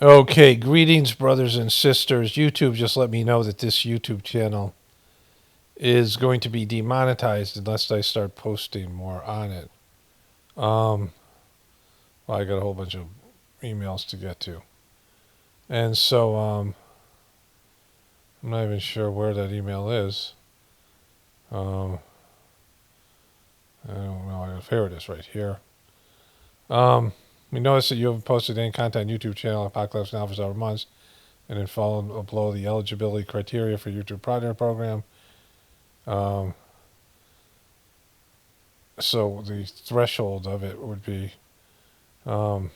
Okay, greetings, brothers and sisters. YouTube just let me know that this YouTube channel is going to be demonetized unless I start posting more on it. Well, I got a whole bunch of emails to get to. And so I'm not even sure where that email is. I don't know. Here it is right here. We notice that you haven't posted any content on YouTube channel Apocalypse Now for several months and then follow below the eligibility criteria for YouTube Partner Program. So the threshold of it would be I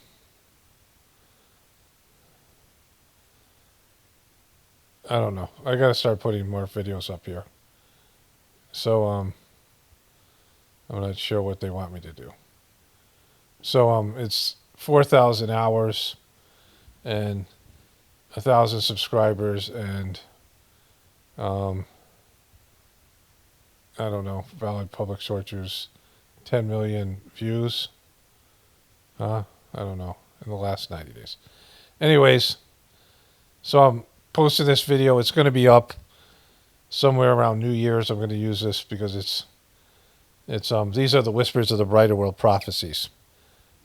don't know. I got to start putting more videos up here. So I'm not sure what they want me to do. So it's 4,000 hours and 1,000 subscribers and I don't know, valid public sources, 10 million views. I don't know, in the last 90 days. Anyways, so I'm posting this video. It's going to be up somewhere around New Year's. I'm going to use this because it's these are the Whispers of the Brrighter World Prophecies.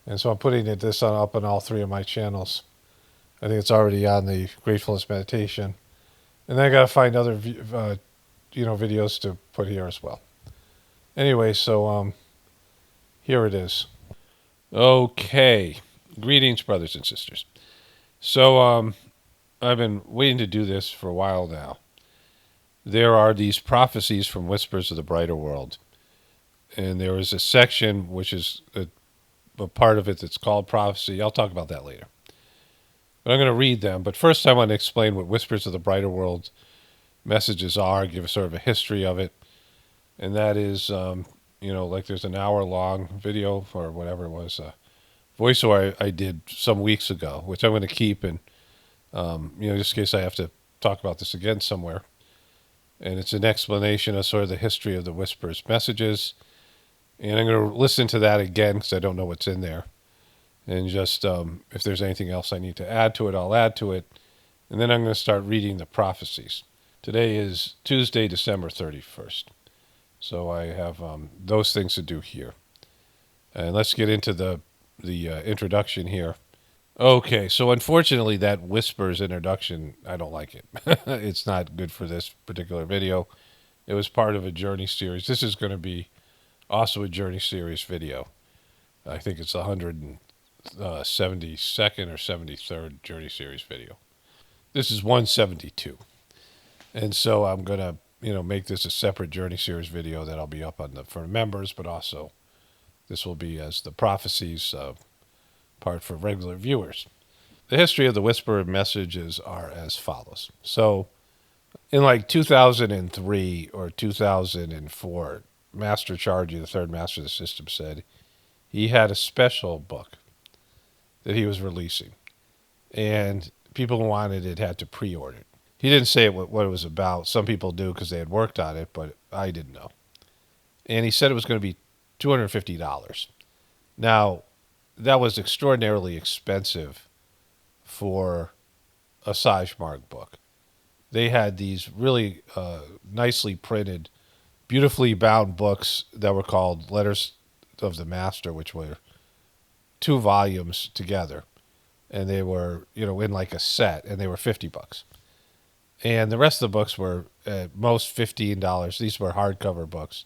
And so I'm putting up on all three of my channels. I think it's already on the Gratefullness meditation. And then I got to find other videos to put here as well. Anyway, so here it is. Okay. Greetings, brothers and sisters. So I've been waiting to do this for a while now. There are these prophecies from Whispers of the Brrighter World. And there is a section which is a part of it that's called prophecy. I'll talk about that later. But I'm going to read them. But first I want to explain what Whispers of the Brrighter World messages are, give a sort of a history of it. And that is, like there's an hour-long video or whatever it was, voiceover I did some weeks ago, which I'm going to keep and, just in case I have to talk about this again somewhere. And it's an explanation of sort of the history of the Whispers messages. And I'm going to listen to that again because I don't know what's in there. And just if there's anything else I need to add to it, I'll add to it. And then I'm going to start reading the prophecies. Today is Tuesday, December 31st. So I have those things to do here. And let's get into the introduction here. Okay, so unfortunately that Whispers introduction, I don't like it. It's not good for this particular video. It was part of a Journey series. This is going to be also a Journey series video. I think it's 172nd or 73rd Journey series video. This is 172. And so I'm going to, make this a separate Journey series video that I'll be up on for members, but also this will be as the prophecies part for regular viewers. The history of the Whisper messages are as follows. So in like 2003 or 2004, Master Chargy, the third master of the system, said he had a special book that he was releasing. And people who wanted it had to pre-order it. He didn't say what it was about. Some people do because they had worked on it, but I didn't know. And he said it was going to be $250. Now, that was extraordinarily expensive for a Sagemark book. They had these really nicely printed, beautifully bound books that were called Letters of the Master, which were 2 volumes together. And they were, in like a set, and they were $50. And the rest of the books were at most $15. These were hardcover books,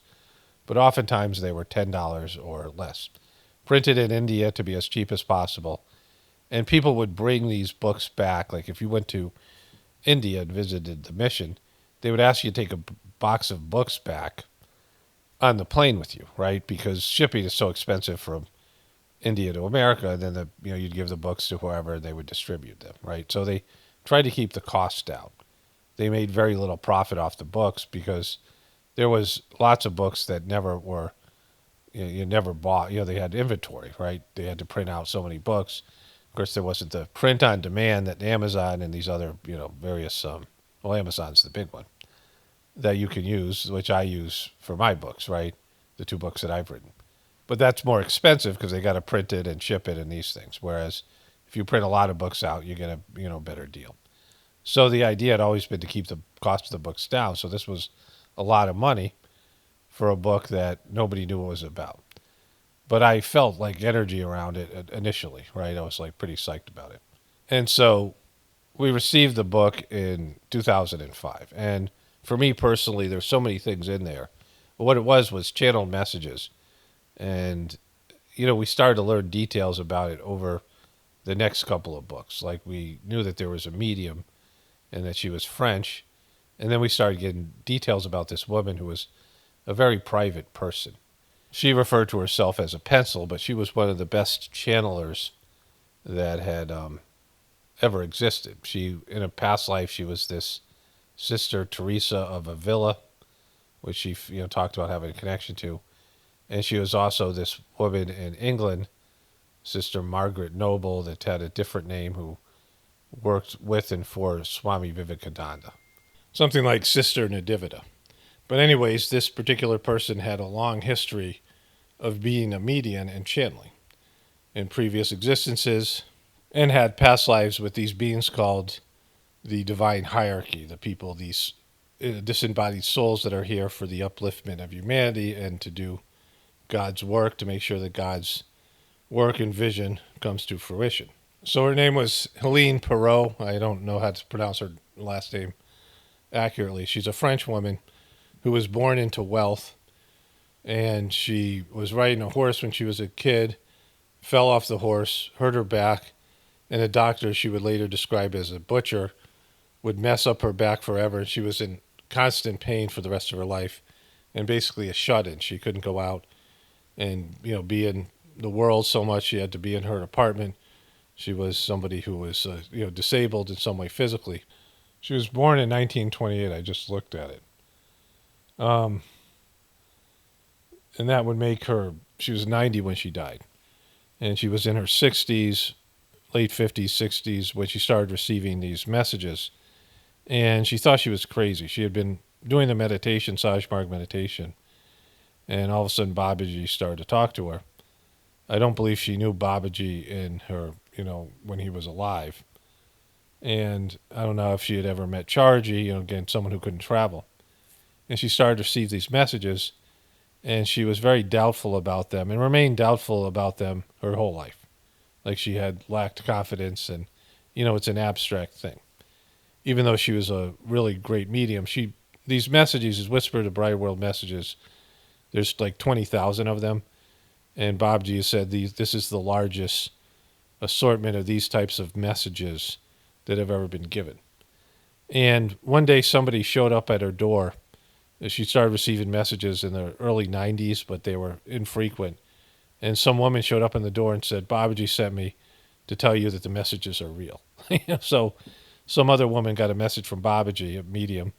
but oftentimes they were $10 or less. Printed in India to be as cheap as possible. And people would bring these books back. Like if you went to India and visited the mission, they would ask you to take a box of books back on the plane with you, right? Because shipping is so expensive from India to America, and then you'd give the books to whoever and they would distribute them, right? So they tried to keep the cost down. They made very little profit off the books because there was lots of books that never were, you never bought. They had inventory, right? They had to print out so many books. Of course, there wasn't the print on demand that Amazon and these other, various, Amazon's the big one, that you can use, which I use for my books, right? The 2 books that I've written. But that's more expensive because they got to print it and ship it and these things. Whereas if if you print a lot of books out, you get a better deal. So the idea had always been to keep the cost of the books down. So this was a lot of money for a book that nobody knew what it was about. But I felt like energy around it initially, right? I was like pretty psyched about it. And so we received the book in 2005. And for me personally, there's so many things in there. But what it was channeled messages. And, we started to learn details about it over the next couple of books. Like we knew that there was a medium and that she was French. And then we started getting details about this woman who was a very private person. She referred to herself as a pencil, but she was one of the best channelers that had ever existed. She, in a past life, she was this Sister Teresa of Avila, which she talked about having a connection to, and she was also this woman in England, Sister Margaret Noble, that had a different name, who worked with and for Swami Vivekananda, something like Sister Nadivita. But anyways, this particular person had a long history of being a medium and channeling in previous existences, and had past lives with these beings called the divine hierarchy, the people, these disembodied souls that are here for the upliftment of humanity and to do God's work, to make sure that God's work and vision comes to fruition. So her name was Helene Perrault. I don't know how to pronounce her last name accurately. She's a French woman who was born into wealth, and she was riding a horse when she was a kid, fell off the horse, hurt her back, and a doctor she would later describe as a butcher would mess up her back forever, and she was in constant pain for the rest of her life, and basically a shut-in. She couldn't go out and be in the world so much. She had to be in her apartment. She was somebody who was disabled in some way physically. She was born in 1928. I just looked at it. And that would make her, she was 90 when she died. And she was in her 60s, late 50s, 60s, when she started receiving these messages. And she thought she was crazy. She had been doing the meditation, Sajmarg meditation, and all of a sudden Babaji started to talk to her. I don't believe she knew Babaji in her, when he was alive. And I don't know if she had ever met Charji, again, someone who couldn't travel. And she started to receive these messages, and she was very doubtful about them and remained doubtful about them her whole life. Like she had lacked confidence, and, it's an abstract thing. Even though she was a really great medium, these messages, these Whisper to Bright World messages, there's like 20,000 of them. And Babaji has said this is the largest assortment of these types of messages that have ever been given. And one day somebody showed up at her door. She started receiving messages in the early 90s, but they were infrequent. And some woman showed up in the door and said, Babaji sent me to tell you that the messages are real. So some other woman got a message from Babaji, a medium,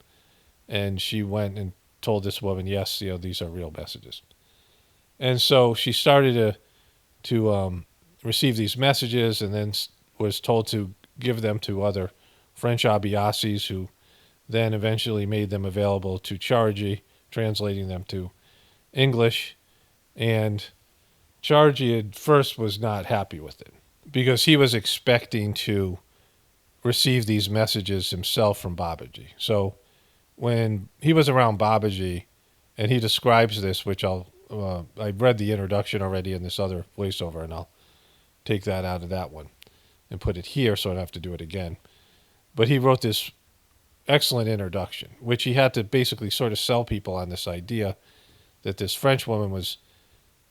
and she went and told this woman, yes, these are real messages. And so she started to receive these messages, and then was told to give them to other French Abhyasis, who then eventually made them available to Charji, translating them to English. And Charji at first was not happy with it, because he was expecting to receive these messages himself from Babaji. So when he was around Babaji, and he describes this, which I've read the introduction already in this other voiceover, and I'll take that out of that one and put it here so I don't have to do it again. But he wrote this excellent introduction, which he had to basically sort of sell people on this idea that this French woman was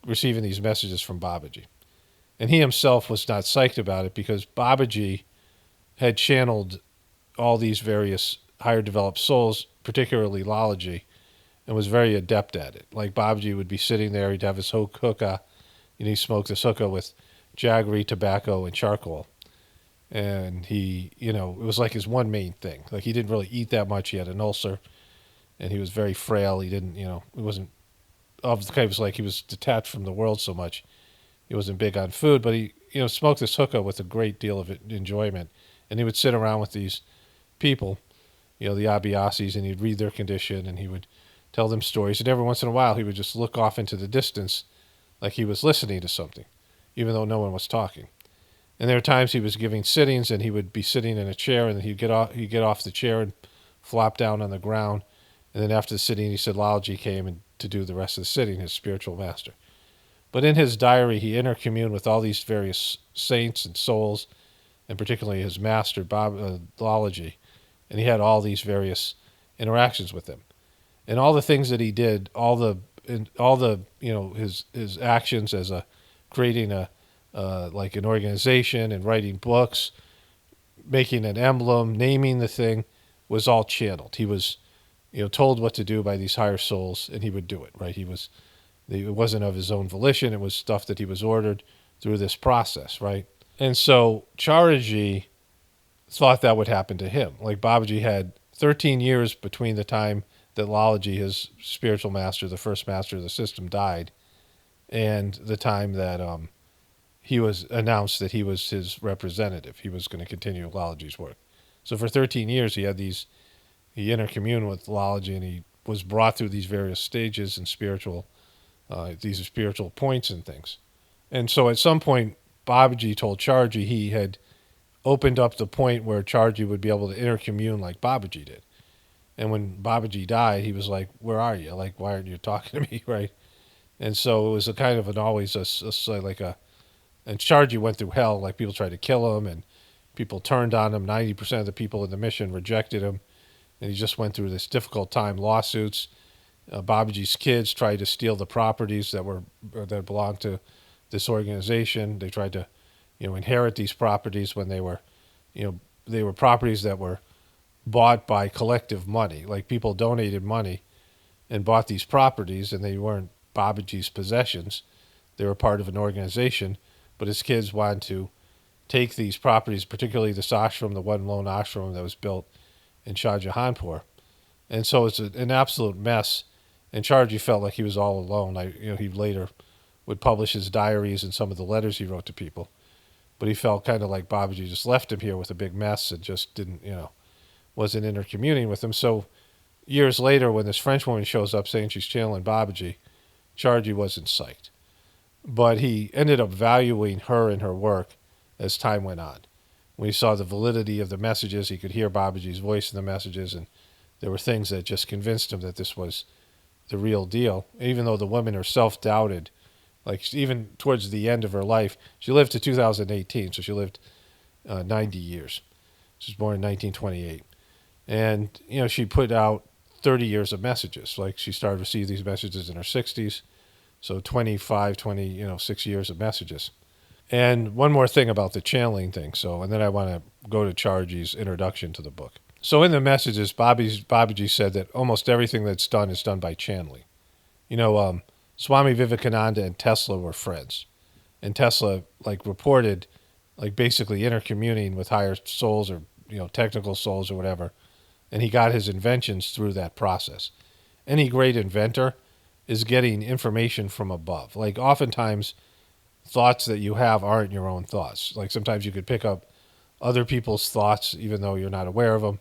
receiving these messages from Babaji. And he himself was not psyched about it, because Babaji had channeled all these various higher developed souls, particularly Lalaji, and was very adept at it. Like Babaji would be sitting there, he'd have his hookah, and he smoked this hookah with jaggery, tobacco, and charcoal. And he, it was like his one main thing. Like he didn't really eat that much. He had an ulcer, and he was very frail. He didn't, he wasn't of the kind, it was like he was detached from the world so much. He wasn't big on food, but he, smoked this hookah with a great deal of enjoyment. And he would sit around with these people, the Abhyasis, and he'd read their condition, and he would tell them stories. And every once in a while, he would just look off into the distance like he was listening to something, even though no one was talking. And there were times he was giving sittings, and he would be sitting in a chair, and he'd get off the chair and flop down on the ground. And then after the sitting, he said Lalaji came and to do the rest of the sitting, his spiritual master. But in his diary, he intercommuned with all these various saints and souls, and particularly his master, Lalaji. And he had all these various interactions with him. And all the things that he did, all the his actions as a creating a like an organization and writing books, making an emblem, naming the thing, was all channeled. He was told what to do by these higher souls, and he would do it. Right? It wasn't of his own volition. It was stuff that he was ordered through this process. Right? And so Charaji thought that would happen to him. Like Babaji had 13 years between the time that Lalaji, his spiritual master, the first master of the system, died, and the time that he was announced that he was his representative. He was going to continue Lalaji's work. So for 13 years, he intercommuned with Lalaji, and he was brought through these various stages and these spiritual points and things. And so at some point, Babaji told Charaji he had opened up the point where Charaji would be able to intercommune like Babaji did. And when Babaji died, he was like, "Where are you? Like, why aren't you talking to me?" Right? And so it was a kind of and Charaji went through hell. Like people tried to kill him, and people turned on him. 90% of the people in the mission rejected him, and he just went through this difficult time. Lawsuits. Babaji's kids tried to steal the properties that belonged to this organization. They tried to, inherit these properties when they were properties that were bought by collective money. Like people donated money and bought these properties, and they weren't Babaji's possessions. They were part of an organization, but his kids wanted to take these properties, particularly this ashram, the one lone ashram that was built in Shah Jahanpur. And so it's an absolute mess. And Charaji felt like he was all alone. He later would publish his diaries and some of the letters he wrote to people. But he felt kind of like Babaji just left him here with a big mess and just didn't, wasn't intercommuning with him. So years later, when this French woman shows up saying she's channeling Babaji, Charaji wasn't psyched. But he ended up valuing her and her work as time went on. When he saw the validity of the messages, he could hear Babaji's voice in the messages, and there were things that just convinced him that this was the real deal. Even though the woman herself doubted, like even towards the end of her life, she lived to 2018, so she lived 90 years. She was born in 1928. And, she put out 30 years of messages. Like she started to receive these messages in her 60s. So 6 years of messages. And one more thing about the channeling thing. And then I want to go to Charaji's introduction to the book. So in the messages, Babaji said that almost everything that's done is done by channeling. Swami Vivekananda and Tesla were friends. And Tesla, reported, basically intercommuning with higher souls or, technical souls or whatever. And he got his inventions through that process. Any great inventor is getting information from above. Like oftentimes, thoughts that you have aren't your own thoughts. Like sometimes you could pick up other people's thoughts even though you're not aware of them.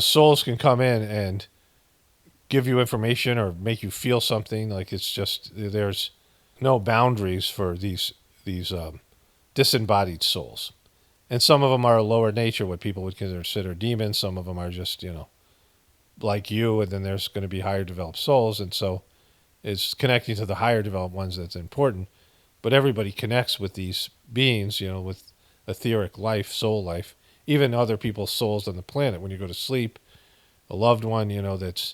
Souls can come in and give you information or make you feel something. Like it's just, there's no boundaries for these disembodied souls. And some of them are a lower nature, what people would consider demons. Some of them are just, like you, and then there's going to be higher developed souls. And so it's connecting to the higher developed ones that's important. But everybody connects with these beings, with etheric life, soul life, even other people's souls on the planet. When you go to sleep, a loved one, that's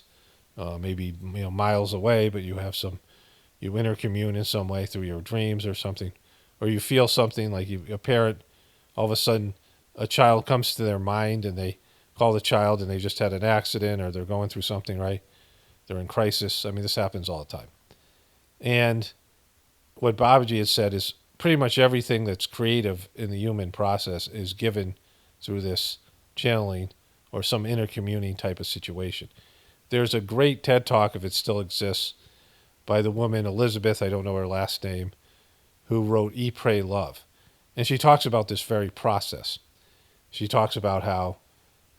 maybe miles away, but you intercommune in some way through your dreams or something, or you feel something like a parent. All of a sudden, a child comes to their mind, and they call the child, and they just had an accident, or they're going through something, right? They're in crisis. I mean, this happens all the time. And what Babaji had said is pretty much everything that's creative in the human process is given through this channeling or some intercommuning type of situation. There's a great TED Talk, if it still exists, by the woman Elizabeth, I don't know her last name, who wrote Eat, Pray, Love. And she talks about this very process. She talks about how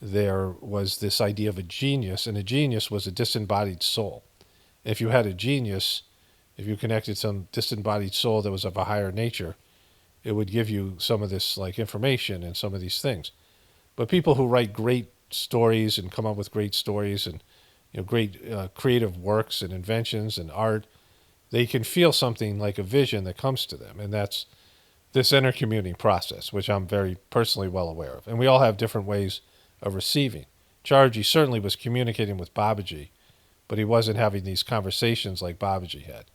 there was this idea of a genius, and a genius was a disembodied soul. If you had a genius, if you connected some disembodied soul that was of a higher nature, it would give you some of this like information and some of these things. But people who write great stories and come up with great stories and great creative works and inventions and art, they can feel something like a vision that comes to them, and that's this intercommuning process, which I'm very personally well aware of. And we all have different ways of receiving. Charji certainly was communicating with Babaji, but he wasn't having these conversations like Babaji had.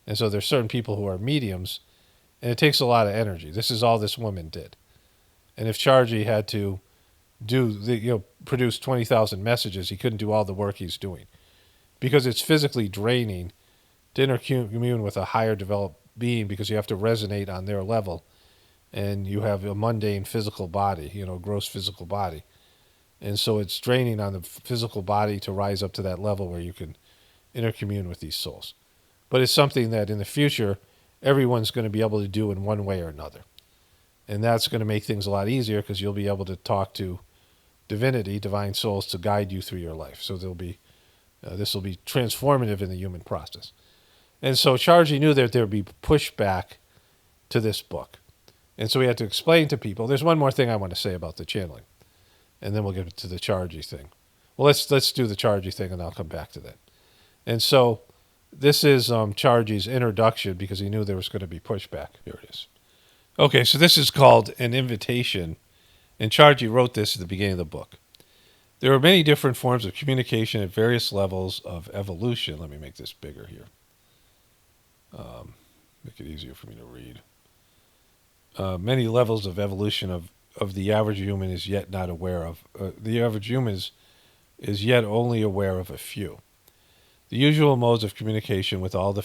And so there's certain people who are mediums, and it takes a lot of energy. This is all this woman did. And if Charji had to produce 20,000 messages, he couldn't do all the work he's doing because it's physically draining to intercommune with a higher developed being, because you have to resonate on their level, and you have a mundane physical body, gross physical body. And so it's draining on the physical body to rise up to that level where you can intercommune with these souls. But it's something that in the future, everyone's going to be able to do in one way or another. And that's going to make things a lot easier because you'll be able to talk to divinity, divine souls, to guide you through your life. So this will be transformative in the human process. And so Charji knew that there would be pushback to this book. And so he had to explain to people. There's one more thing I want to say about the channeling, and then we'll get to the Charji thing. Well, let's do the Charji thing, and I'll come back to that. And so this is Charji's introduction, because he knew there was going to be pushback. Here it is. Okay, so this is called An Invitation, and Charji wrote this at the beginning of the book. There are many different forms of communication at various levels of evolution. Let me make this bigger here. Make it easier for me to read. Many levels of evolution of the average human is yet not aware of. The average human is yet only aware of a few. The usual modes of communication which are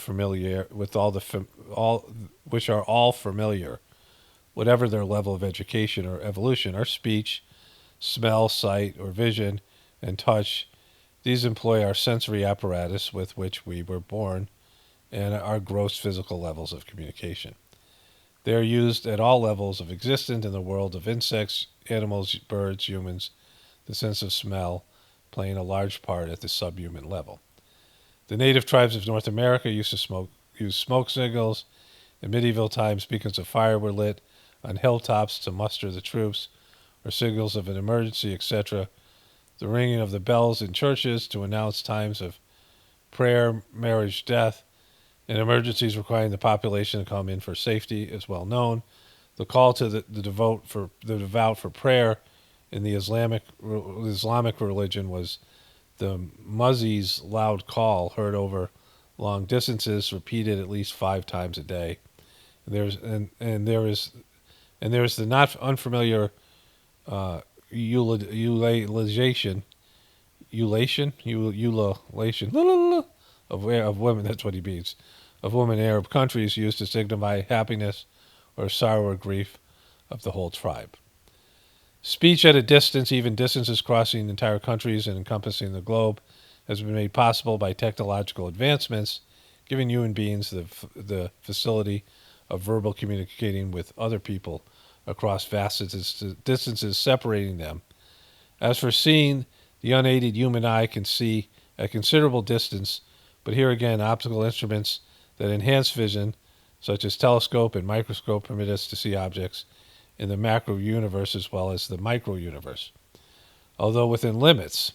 all familiar, whatever their level of education or evolution, are speech, smell, sight, or vision, and touch. These employ our sensory apparatus with which we were born, and our gross physical levels of communication. They are used at all levels of existence in the world of insects, animals, birds, humans, the sense of smell playing a large part at the subhuman level. The native tribes of North America used to use smoke signals. In medieval times, beacons of fire were lit on hilltops to muster the troops, or signals of an emergency, etc. The ringing of the bells in churches to announce times of prayer, marriage, death, and emergencies requiring the population to come in for safety is well known. The call to the devout for prayer in the Islamic religion was the muezzin's loud call, heard over long distances, repeated at least 5 times a day. There is the not unfamiliar ululation of women. That's what he means. Of women in Arab countries used to signify happiness or sorrow or grief of the whole tribe. Speech at a distance, even distances crossing entire countries and encompassing the globe, has been made possible by technological advancements, giving human beings the facility of verbal communicating with other people across vast distances separating them. As for seeing, the unaided human eye can see at considerable distance, but here again, optical instruments that enhance vision, such as telescope and microscope, permit us to see objects in the macro universe as well as the micro universe. Although within limits,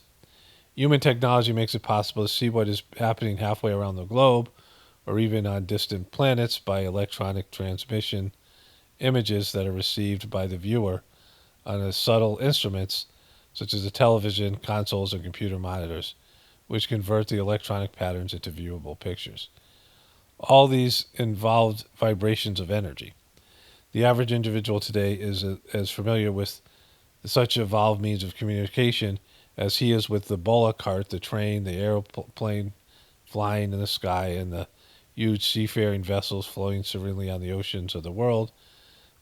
human technology makes it possible to see what is happening halfway around the globe, or even on distant planets, by electronic transmission images that are received by the viewer on subtle instruments such as a television, consoles, or computer monitors, which convert the electronic patterns into viewable pictures. All these involved vibrations of energy. The average individual today is as familiar with such evolved means of communication as he is with the bullock cart, the train, the airplane flying in the sky, and the huge seafaring vessels floating serenely on the oceans of the world,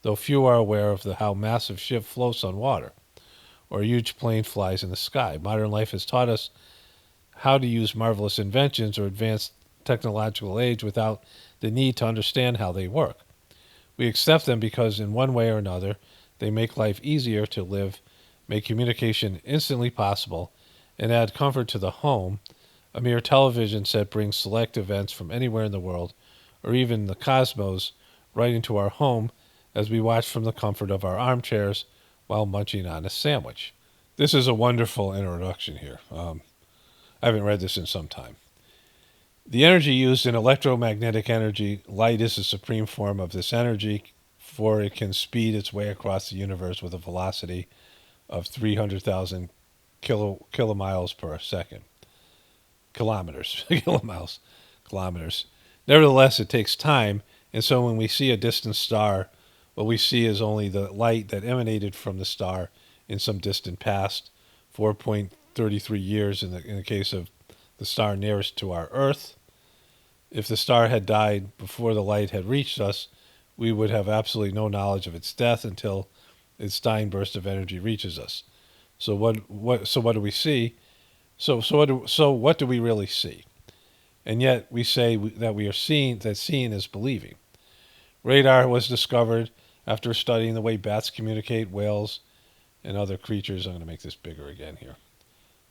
though few are aware of how massive ship floats on water, or a huge plane flies in the sky. Modern life has taught us how to use marvelous inventions or advanced technological age without the need to understand how they work. We accept them because in one way or another, they make life easier to live, make communication instantly possible, and add comfort to the home. A mere television set brings select events from anywhere in the world, or even the cosmos, right into our home, as we watch from the comfort of our armchairs while munching on a sandwich. This is a wonderful introduction here. I haven't read this in some time. The energy used in electromagnetic energy, light is the supreme form of this energy, for it can speed its way across the universe with a velocity of 300,000 kilomiles per second. Kilometers. Kilometers. Nevertheless, it takes time, and so when we see a distant star, what we see is only the light that emanated from the star in some distant past, 4.33 years in the case of the star nearest to our Earth. If the star had died before the light had reached us, we would have absolutely no knowledge of its death until its dying burst of energy reaches us. So what do we see? So what do we really see? And yet we say that we are seeing, that seeing is believing. Radar was discovered after studying the way bats communicate, whales, and other creatures. I'm going to make this bigger again here.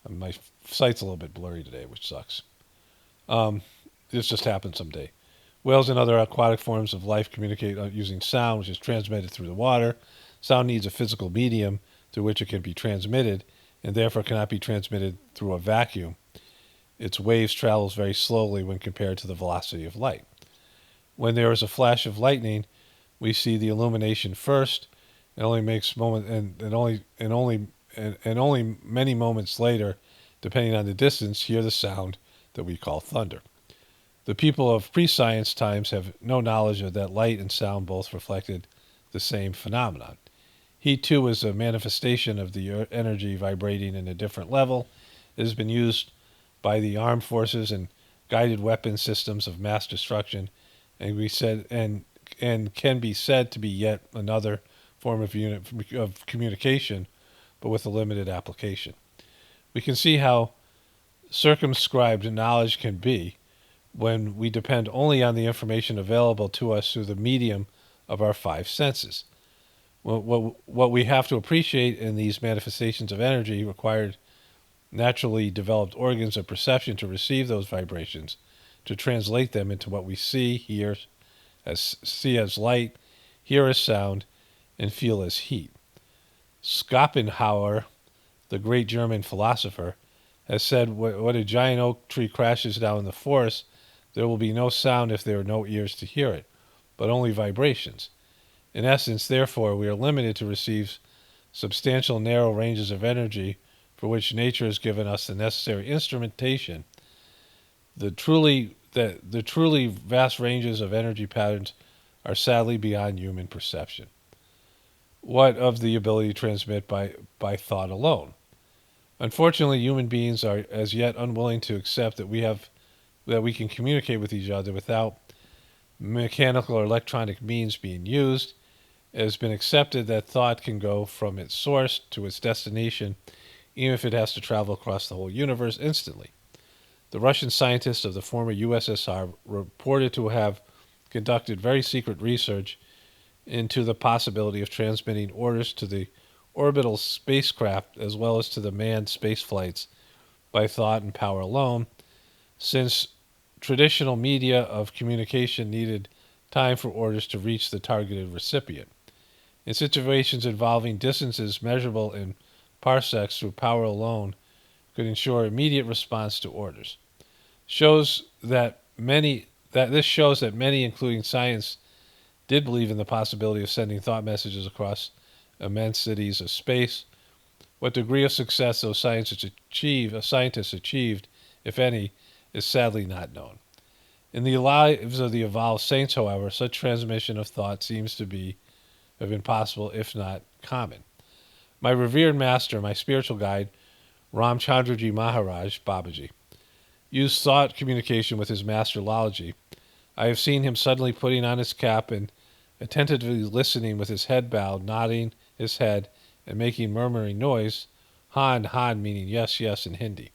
My sight's a little bit blurry today, which sucks. This just happened someday. Whales and other aquatic forms of life communicate using sound, which is transmitted through the water. Sound needs a physical medium through which it can be transmitted, and therefore cannot be transmitted through a vacuum. Its waves travels very slowly when compared to the velocity of light. When there is a flash of lightning, we see the illumination first, and only many moments later, depending on the distance, hear the sound that we call thunder. The people of pre-science times have no knowledge of that light and sound both reflected the same phenomenon. Heat, too, is a manifestation of the energy vibrating in a different level. It has been used by the armed forces and guided weapon systems of mass destruction, and can be said to be yet another form of communication, but with a limited application. We can see how circumscribed knowledge can be when we depend only on the information available to us through the medium of our five senses. What we have to appreciate in these manifestations of energy required naturally developed organs of perception to receive those vibrations, to translate them into what we see as light, hear as sound, and feel as heat. Schopenhauer, the great German philosopher, has said, when a giant oak tree crashes down in the forest, there will be no sound if there are no ears to hear it, but only vibrations. In essence, therefore, we are limited to receive substantial narrow ranges of energy for which nature has given us the necessary instrumentation. The truly vast ranges of energy patterns are sadly beyond human perception. What of the ability to transmit by thought alone? Unfortunately, human beings are as yet unwilling to accept that we can communicate with each other without mechanical or electronic means being used. It has been accepted that thought can go from its source to its destination, even if it has to travel across the whole universe instantly. The Russian scientists of the former USSR reported to have conducted very secret research into the possibility of transmitting orders to the orbital spacecraft as well as to the manned space flights by thought and power alone, since traditional media of communication needed time for orders to reach the targeted recipient. In situations involving distances measurable in parsecs, through power alone could ensure immediate response to orders. This shows that many, including science, did believe in the possibility of sending thought messages across immensities of space. What degree of success those scientists achieved, if any, is sadly not known. In the lives of the evolved saints, however, such transmission of thought seems to have been possible, if not common. My revered master, my spiritual guide, Ramchandraji Maharaj, Babaji, used thought communication with his master Lalaji. I have seen him suddenly putting on his cap and attentively listening with his head bowed, nodding his head, and making murmuring noise, Han, Han, meaning yes, yes in Hindi.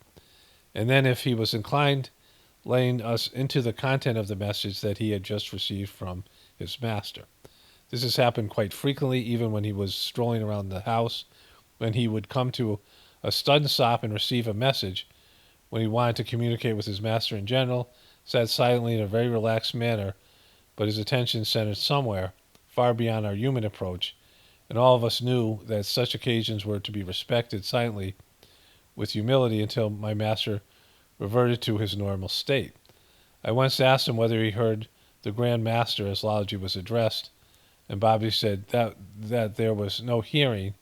And then, if he was inclined, laying us into the content of the message that he had just received from his master. This has happened quite frequently, even when he was strolling around the house, when he would come to a sudden stop and receive a message, when he wanted to communicate with his master in general, sat silently in a very relaxed manner, but his attention centered somewhere far beyond our human approach, and all of us knew that such occasions were to be respected silently with humility until my master reverted to his normal state. I once asked him whether he heard the Grand Master as Lalaji was addressed, and Bobby said that there was no hearing,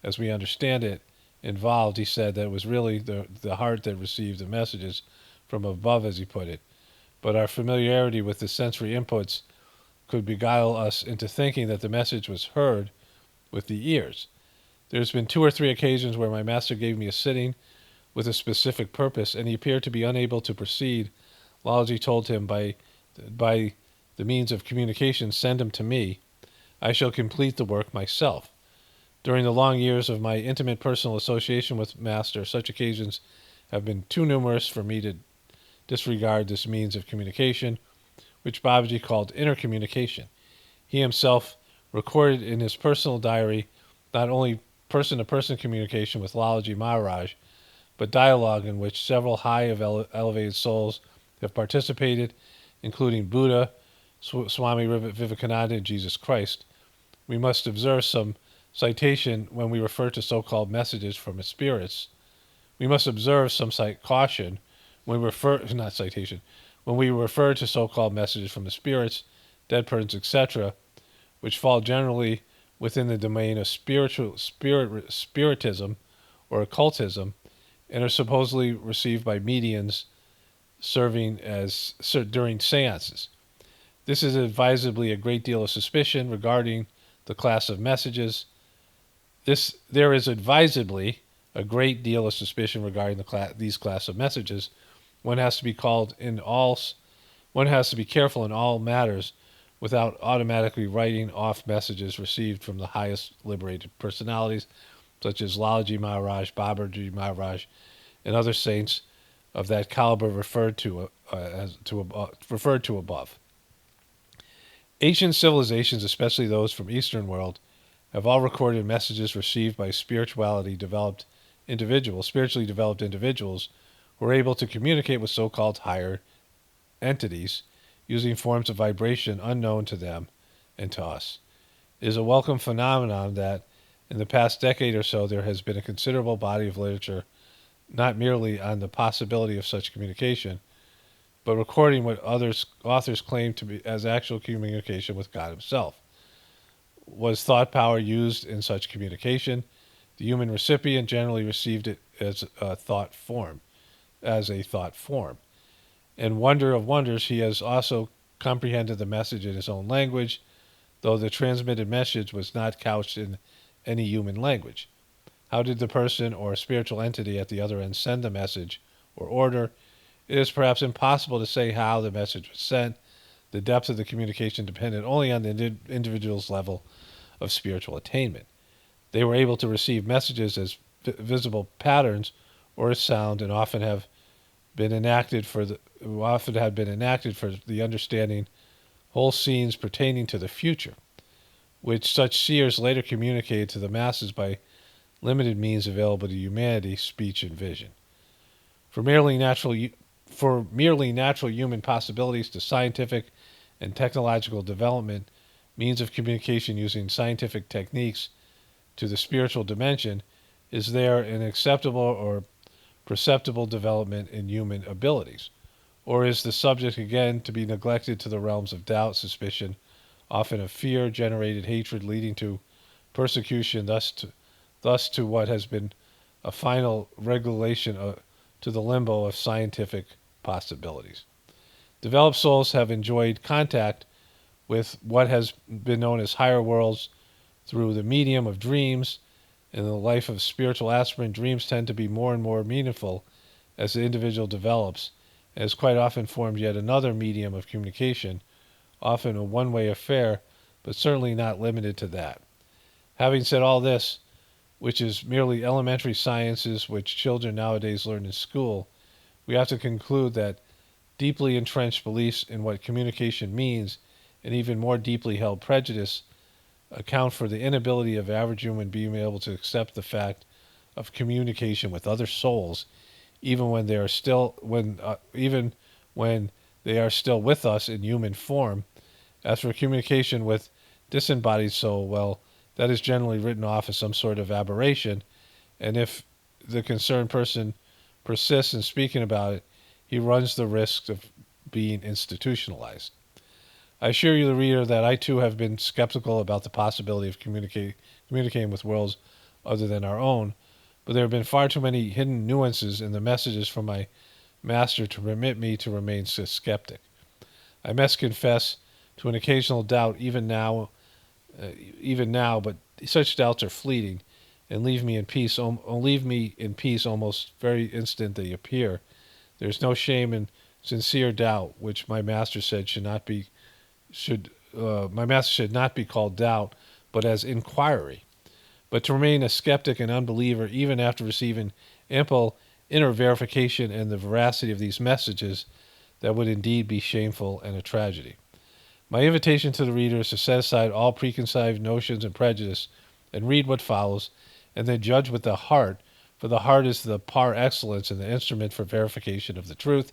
as we understand it, involved. He said that it was really the heart that received the messages from above, as he put it. But our familiarity with the sensory inputs could beguile us into thinking that the message was heard with the ears. There's been 2 or 3 occasions where my master gave me a sitting with a specific purpose, and he appeared to be unable to proceed. Lalaji told him by the means of communication, send him to me. I shall complete the work myself. During the long years of my intimate personal association with Master, such occasions have been too numerous for me to disregard this means of communication, which Babaji called intercommunication. He himself recorded in his personal diary not only person-to-person communication with Lalaji Maharaj, but dialogue in which several high elevated souls have participated, including Buddha, Swami Vivekananda, and Jesus Christ. We must observe some citation when we refer to so-called messages from the spirits. We must observe some caution when we refer to so-called messages from the spirits, dead persons, etc., which fall generally within the domain of spiritism or occultism, and are supposedly received by mediums serving during seances. This is advisably a great deal of suspicion regarding the class of messages. There is advisably a great deal of suspicion regarding these class of messages. One has to be careful in all matters without automatically writing off messages received from the highest liberated personalities, such as Lalaji Maharaj, Babaji Maharaj, and other saints of that caliber referred to above. Ancient civilizations, especially those from Eastern world, have all recorded messages received by spiritually developed individuals who are able to communicate with so-called higher entities using forms of vibration unknown to them and to us. It is a welcome phenomenon that in the past decade or so there has been a considerable body of literature not merely on the possibility of such communication, but recording what authors claim to be as actual communication with God himself. Was thought power used in such communication? The human recipient generally received it as a thought form. And wonder of wonders, he has also comprehended the message in his own language, though the transmitted message was not couched in any human language. How did the person or spiritual entity at the other end send the message or order? It is perhaps impossible to say how the message was sent. The depth of the communication depended only on the individual's level of spiritual attainment. They were able to receive messages as visible patterns or as sound, and often have been enacted for the understanding whole scenes pertaining to the future, which such seers later communicated to the masses by limited means available to humanity, speech and vision. For merely natural human possibilities to scientific and technological development, means of communication using scientific techniques to the spiritual dimension, is there an acceptable or perceptible development in human abilities? Or is the subject again to be neglected to the realms of doubt, suspicion, often of fear-generated hatred leading to persecution, thus to what has been a final regulation to the limbo of scientific possibilities? Developed souls have enjoyed contact with what has been known as higher worlds through the medium of dreams. In the life of spiritual aspirant, dreams tend to be more and more meaningful as the individual develops, and has quite often formed yet another medium of communication, often a one-way affair, but certainly not limited to that. Having said all this, which is merely elementary sciences which children nowadays learn in school, we have to conclude that deeply entrenched beliefs in what communication means, and even more deeply held prejudice, account for the inability of average human being able to accept the fact of communication with other souls, even when they are still with us in human form. As for communication with disembodied soul, well, that is generally written off as some sort of aberration, and if the concerned person persists in speaking about it, he runs the risk of being institutionalized. I assure you, the reader, that I too have been skeptical about the possibility of communicating with worlds other than our own, but there have been far too many hidden nuances in the messages from my master to permit me to remain a skeptic. I must confess to an occasional doubt even now, but such doubts are fleeting and leave me in peace. Leave me in peace almost very instant they appear. There is no shame in sincere doubt, which my master said my master should not be called doubt, but as inquiry. But to remain a skeptic and unbeliever, even after receiving ample inner verification and the veracity of these messages, that would indeed be shameful and a tragedy. My invitation to the reader is to set aside all preconceived notions and prejudice and read what follows, and then judge with the heart, for the heart is the par excellence and the instrument for verification of the truth,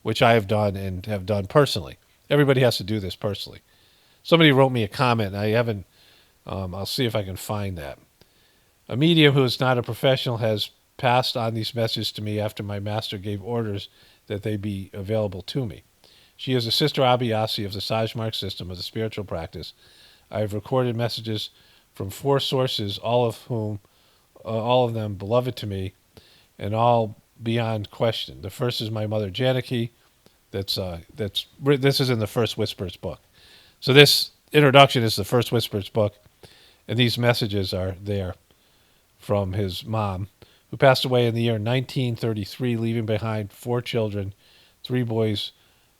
which I have done and have done personally. Everybody has to do this personally. Somebody wrote me a comment, and I haven't, I'll see if I can find that. A medium who is not a professional has passed on these messages to me after my master gave orders that they be available to me. She is a sister Abhyasi of the Sajmark system of the spiritual practice. I have recorded messages from 4 sources, all of them beloved to me, and all beyond question. The first is my mother Janaki. This is in the First Whispers book. So this introduction is the First Whispers book, and these messages are there from his mom, who passed away in the year 1933, leaving behind 4 children, 3 boys,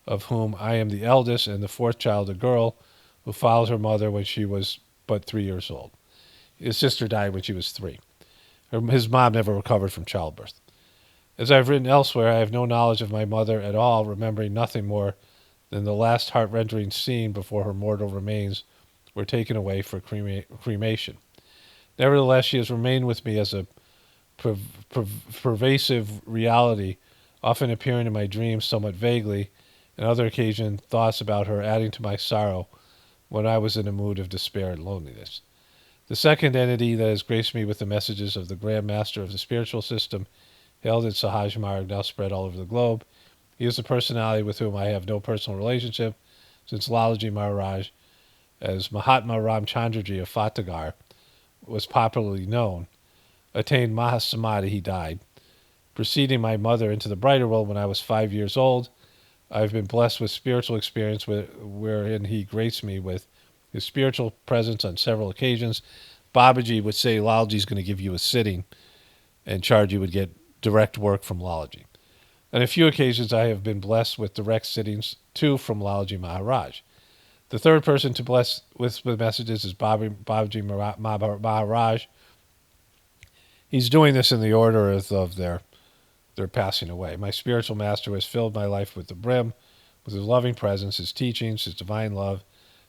of whom I am the eldest, and the 4th child, a girl, who followed her mother when she was but 3 years old. His sister died when she was 3. His mom never recovered from childbirth. As I've written elsewhere, I have no knowledge of my mother at all, remembering nothing more than the last heart-rending scene before her mortal remains were taken away for cremation. Nevertheless, she has remained with me as a pervasive reality, often appearing in my dreams somewhat vaguely, and other occasions thoughts about her adding to my sorrow when I was in a mood of despair and loneliness. The second entity that has graced me with the messages of the Grand Master of the spiritual system, held in Sahaj Marg, now spread all over the globe. He is a personality with whom I have no personal relationship, since Lalaji Maharaj, as Mahatma Ramchandraji of Fatehgarh was popularly known, attained Mahasamadhi. He died. Preceding my mother into the brighter world when I was 5 years old, I have been blessed with spiritual experience wherein he graced me with his spiritual presence on several occasions. Babaji would say Lalaji is going to give you a sitting and charge you would get direct work from Lalaji. On a few occasions, I have been blessed with direct sittings, too, from Lalaji Maharaj. The third person to bless with messages is Babaji Maharaj. He's doing this in the order of their passing away. My spiritual master has filled my life with the brim, with his loving presence, his teachings, his divine love,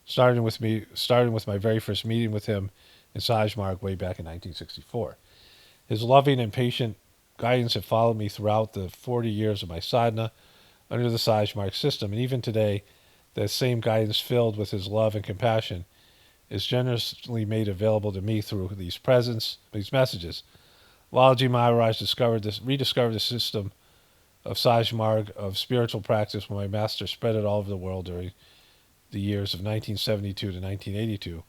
starting with my very first meeting with him in Sajmark way back in 1964. His loving and patient guidance have followed me throughout the 40 years of my sadhana under the Sajmark system, and even today, that same guidance, filled with his love and compassion, is generously made available to me through these messages. Lalaji Maharaj rediscovered the system of Sajmarg of spiritual practice when my master spread it all over the world during the years of 1972 to 1982,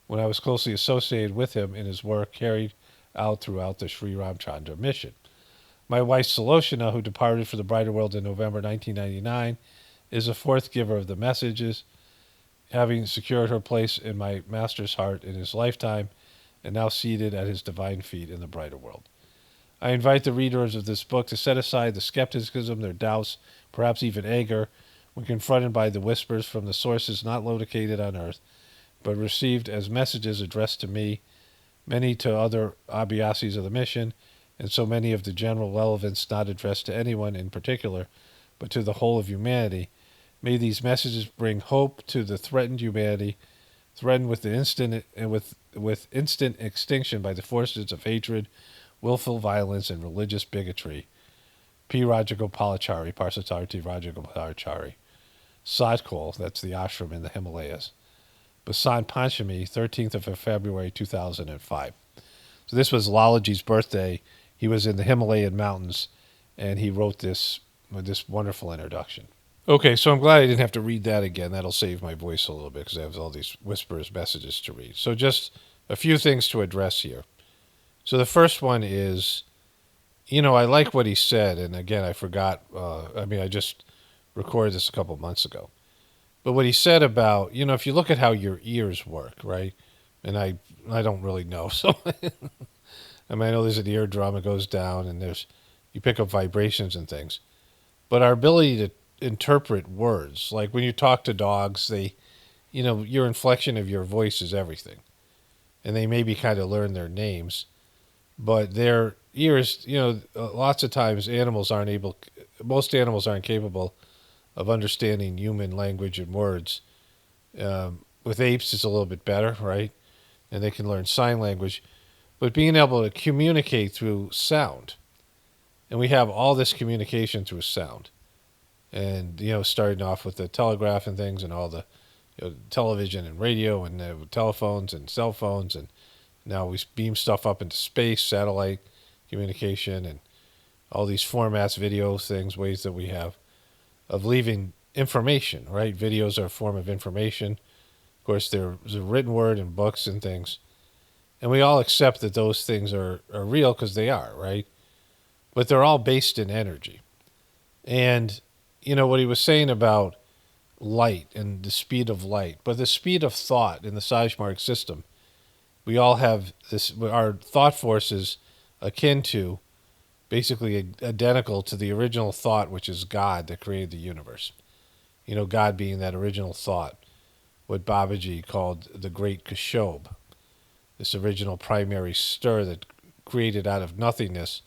when I was closely associated with him in his work carried out throughout the Sri Ramchandra mission. My wife Saloshana, who departed for the brighter world in November 1999, is a 4th giver of the messages, having secured her place in my master's heart in his lifetime, and now seated at his divine feet in the brighter world. I invite the readers of this book to set aside the skepticism, their doubts, perhaps even anger, when confronted by the whispers from the sources not located on earth, but received as messages addressed to me, many to other Abhyasis of the mission, and so many of the general relevance not addressed to anyone in particular, but to the whole of humanity. May these messages bring hope to the threatened humanity, threatened with instant extinction by the forces of hatred, willful violence, and religious bigotry. P. Rajagopalachari, Parsatharthi Rajagopalachari. Sadkol, that's the ashram in the Himalayas. Basan Panchami, 13th of February 2005. So this was Lalaji's birthday. He was in the Himalayan mountains, and he wrote this wonderful introduction. Okay, so I'm glad I didn't have to read that again. That'll save my voice a little bit because I have all these whispers messages to read. So just a few things to address here. So the first one is, I like what he said, and again, I forgot. I just recorded this a couple months ago. But what he said about, if you look at how your ears work, right? And I don't really know. So, I know there's an eardrum, it goes down, and you pick up vibrations and things. But our ability to interpret words, like when you talk to dogs, your inflection of your voice is everything. And they maybe kind of learn their names. But their ears, lots of times most animals aren't capable of understanding human language and words. With apes, it's a little bit better, right? And they can learn sign language. But being able to communicate through sound, and we have all this communication through sound. And, starting off with the telegraph and things and all the television and radio and telephones and cell phones. And now we beam stuff up into space, satellite communication, and all these formats, videos, things, ways that we have of leaving information, right? Videos are a form of information. Of course, there's a written word and books and things. And we all accept that those things are real because they are, right? But they're all based in energy. And, what he was saying about light and the speed of light, but the speed of thought in the Sajmark system, we all have this, our thought force is akin to, basically identical to the original thought, which is God that created the universe. God being that original thought, what Babaji called the Great Kashob, this original primary stir that created out of nothingness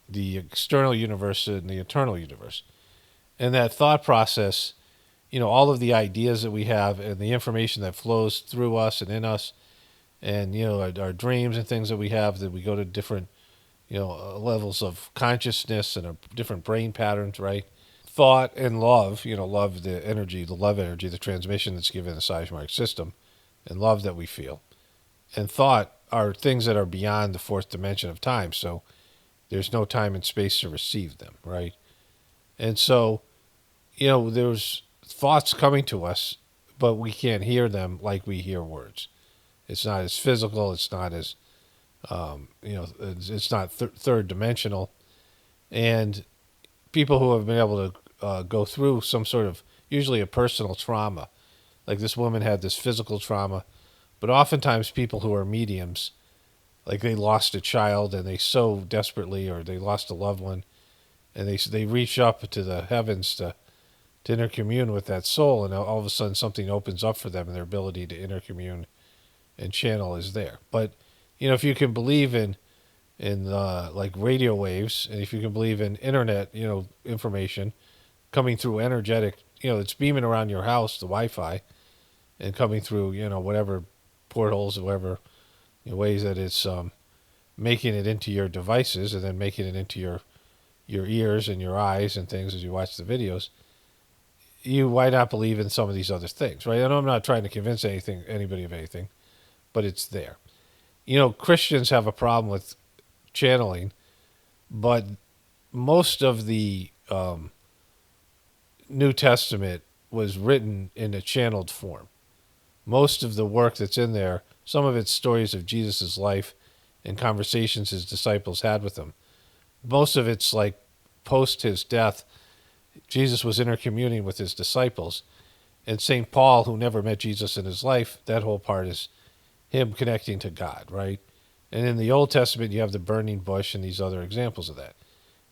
the external universe and the eternal universe. And that thought process, all of the ideas that we have and the information that flows through us and in us, and, our dreams and things that we have, that we go to different, levels of consciousness and different brain patterns, right? Thought and love, love, the energy, the transmission that's given in the Sajmark system, and love that we feel. And thought are things that are beyond the fourth dimension of time, so there's no time and space to receive them, right? And so, there's thoughts coming to us, but we can't hear them like we hear words. It's not as physical. It's not as, it's not third dimensional. And people who have been able to go through some sort of, usually a personal trauma, like this woman had this physical trauma, but oftentimes people who are mediums, like they lost a child and they so desperately, or they lost a loved one, and they reach up to the heavens to intercommune with that soul, and all of a sudden something opens up for them, and their ability to intercommune and channel is there. But if you can believe in like radio waves, and if you can believe in internet, information coming through energetic, it's beaming around your house, the Wi-Fi, and coming through, whatever portholes, whatever ways that it's making it into your devices, and then making it into your ears and your eyes and things as you watch the videos. Why not believe in some of these other things, right? I know I'm not trying to convince anybody of anything, but it's there. Christians have a problem with channeling, but most of the New Testament was written in a channeled form. Most of the work that's in there, some of it's stories of Jesus' life and conversations his disciples had with him. Most of it's like post his death, Jesus was intercommuning with his disciples. And St. Paul, who never met Jesus in his life, that whole part is him connecting to God, right? And in the Old Testament, you have the burning bush and these other examples of that.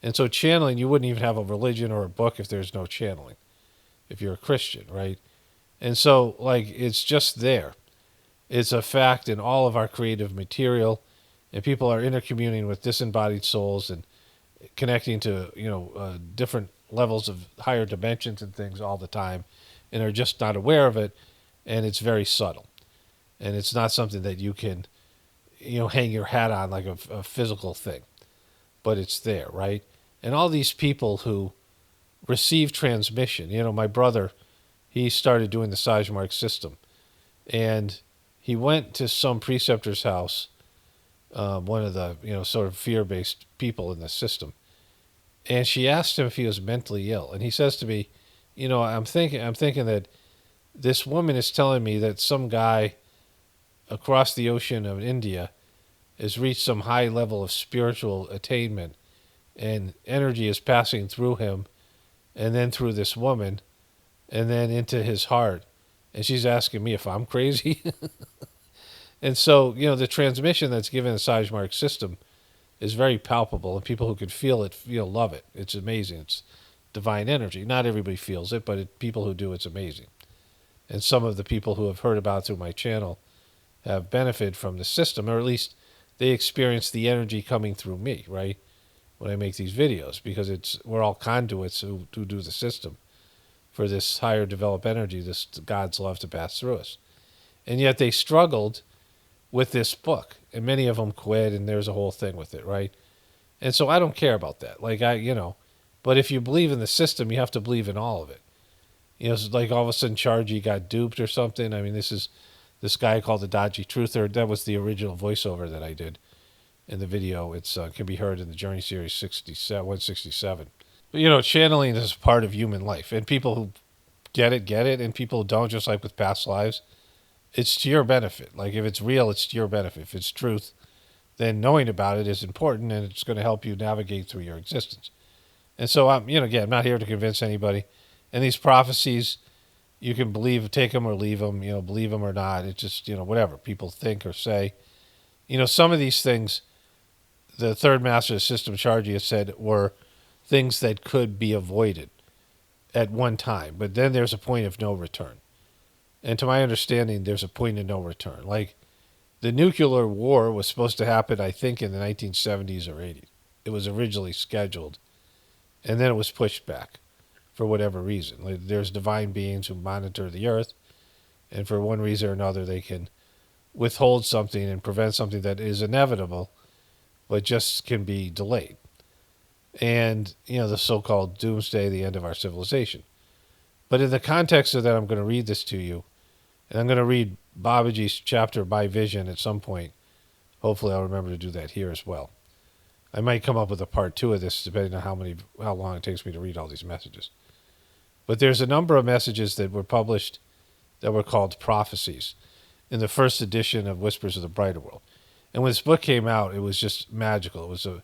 And so channeling, you wouldn't even have a religion or a book if there's no channeling, if you're a Christian, right? And so, it's just there. It's a fact in all of our creative material, and people are intercommuning with disembodied souls and connecting to, different levels of higher dimensions and things all the time, and are just not aware of it, and it's very subtle. And it's not something that you can, hang your hat on like a physical thing, but it's there, right? And all these people who receive transmission, my brother, he started doing the Sajmark system, And he went to some preceptor's house, one of the sort of fear-based people in the system, and she asked him if he was mentally ill, and he says to me, I'm thinking that this woman is telling me that some guy across the ocean of India has reached some high level of spiritual attainment, and energy is passing through him, and then through this woman, and then into his heart, and she's asking me if I'm crazy. And so, the transmission that's given the Sajmark system is very palpable, and people who can feel it, love it. It's amazing. It's divine energy. Not everybody feels it, but people who do, it's amazing. And some of the people who have heard about it through my channel have benefited from the system, or at least they experience the energy coming through me, right? When I make these videos, because we're all conduits who do the system for this higher developed energy, this God's love to pass through us. And yet they struggled with this book, and many of them quit, and there's a whole thing with it, right? And so I don't care about that. But if you believe in the system, you have to believe in all of it. It's like all of a sudden Chargy got duped or something. I mean, this guy called the Dodgy Truther. That was the original voiceover that I did in the video. It's can be heard in the Journey Series 167. But channeling is part of human life, and people who get it, and people who don't, just like with past lives, it's to your benefit. Like if it's real, it's to your benefit. If it's truth, then knowing about it is important, and it's going to help you navigate through your existence. And so again, I'm not here to convince anybody. And these prophecies, you can take them or leave them, believe them or not. It's just, whatever people think or say. Some of these things, the third master of the system, Chargy, has said were things that could be avoided at one time. But then there's a point of no return. And to my understanding, there's a point of no return. Like the nuclear war was supposed to happen, I think, in the 1970s or 80s. It was originally scheduled. And then it was pushed back for whatever reason. Like, there's divine beings who monitor the earth, and for one reason or another, they can withhold something and prevent something that is inevitable, but just can be delayed. And, the so-called doomsday, the end of our civilization. But in the context of that, I'm going to read this to you, and I'm going to read Babaji's chapter by vision at some point. Hopefully I'll remember to do that here as well. I might come up with a part 2 of this, depending on how long it takes me to read all these messages. But there's a number of messages that were published that were called Prophecies in the first edition of Whispers of the Brighter World. And when this book came out, it was just magical. It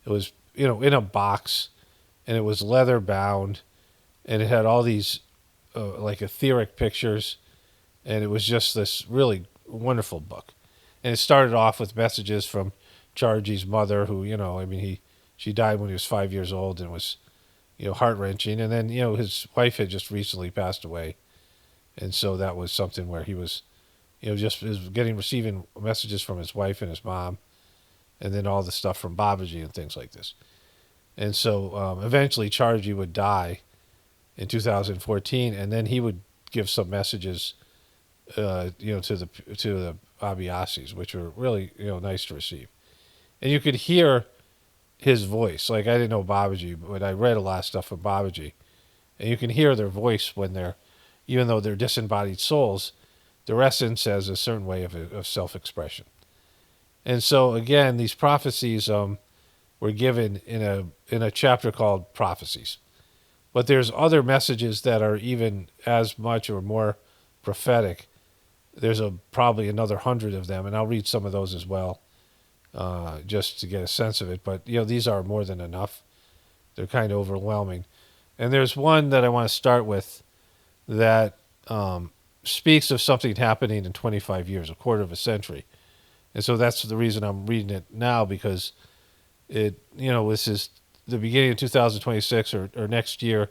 was in a box, and it was leather bound, and it had all these like etheric pictures, and it was just this really wonderful book. And it started off with messages from Chargy's mother, who, she died when he was 5 years old, and was, heart-wrenching. And then, his wife had just recently passed away. And so that was something where he was, receiving messages from his wife and his mom, and then all the stuff from Babaji and things like this. And so eventually Chargy would die in 2014, and then he would give some messages, to the Abhyasis, which were really, nice to receive. And you could hear his voice. Like, I didn't know Babaji, but I read a lot of stuff from Babaji. And you can hear their voice when even though they're disembodied souls, their essence has a certain way of self-expression. And so, again, these prophecies were given in a chapter called Prophecies. But there's other messages that are even as much or more prophetic. There's probably another 100 of them, and I'll read some of those as well. Just to get a sense of it. But, these are more than enough. They're kind of overwhelming. And there's one that I want to start with that speaks of something happening in 25 years, a quarter of a century. And so that's the reason I'm reading it now, because this is the beginning of 2026 or next year,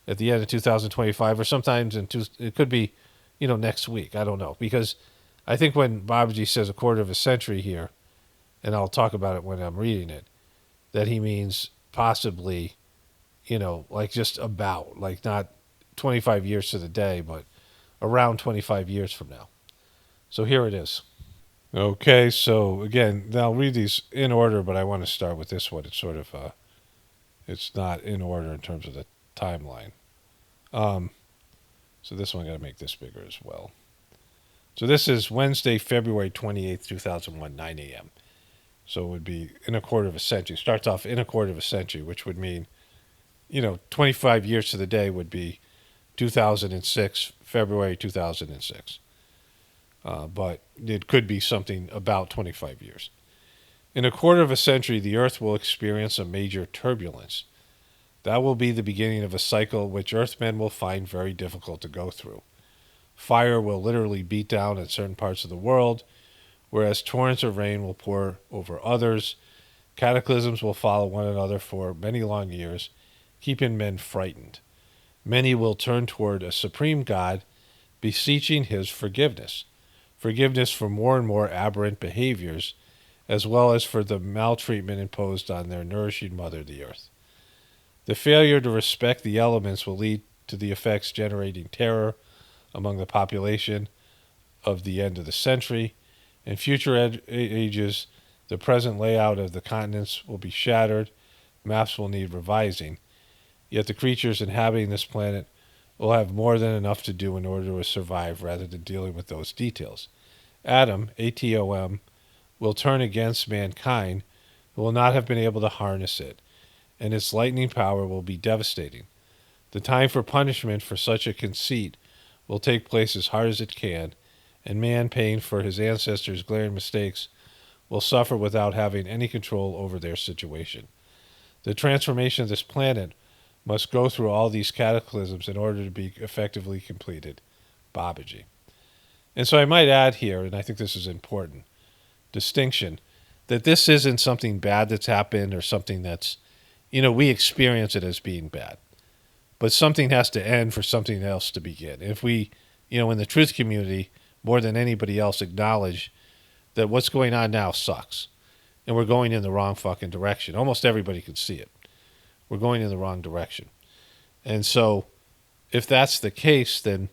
at the end of 2025, or sometimes it could be, next week. I don't know. Because I think when Babaji says a quarter of a century here, and I'll talk about it when I'm reading it, that he means possibly, like just about, like not 25 years to the day, but around 25 years from now. So here it is. Okay, so again, I'll read these in order, but I want to start with this one. It's sort of, it's not in order in terms of the timeline. So this one, I got to make this bigger as well. So this is Wednesday, February 28th, 2001, 9 a.m. So it would be in a quarter of a century. Starts off in a quarter of a century, which would mean, 25 years to the day would be 2006, February 2006. But it could be something about 25 years. In a quarter of a century, the Earth will experience a major turbulence. That will be the beginning of a cycle which Earthmen will find very difficult to go through. Fire will literally beat down in certain parts of the world, whereas torrents of rain will pour over others. Cataclysms will follow one another for many long years, keeping men frightened. Many will turn toward a supreme God, beseeching his forgiveness. Forgiveness for more and more aberrant behaviors, as well as for the maltreatment imposed on their nourishing mother, the earth. The failure to respect the elements will lead to the effects generating terror among the population of the end of the century. In future ages, the present layout of the continents will be shattered, maps will need revising, yet the creatures inhabiting this planet will have more than enough to do in order to survive rather than dealing with those details. Atom, ATOM, will turn against mankind who will not have been able to harness it, and its lightning power will be devastating. The time for punishment for such a conceit will take place as hard as it can, and man, paying for his ancestors' glaring mistakes, will suffer without having any control over their situation. The transformation of this planet must go through all these cataclysms in order to be effectively completed. Babaji. And so I might add here, and I think this is important, distinction, that this isn't something bad that's happened or something that's, we experience it as being bad. But something has to end for something else to begin. If we, in the truth community, more than anybody else, acknowledge that what's going on now sucks, and we're going in the wrong fucking direction. Almost everybody can see it. We're going in the wrong direction. And so if that's the case, then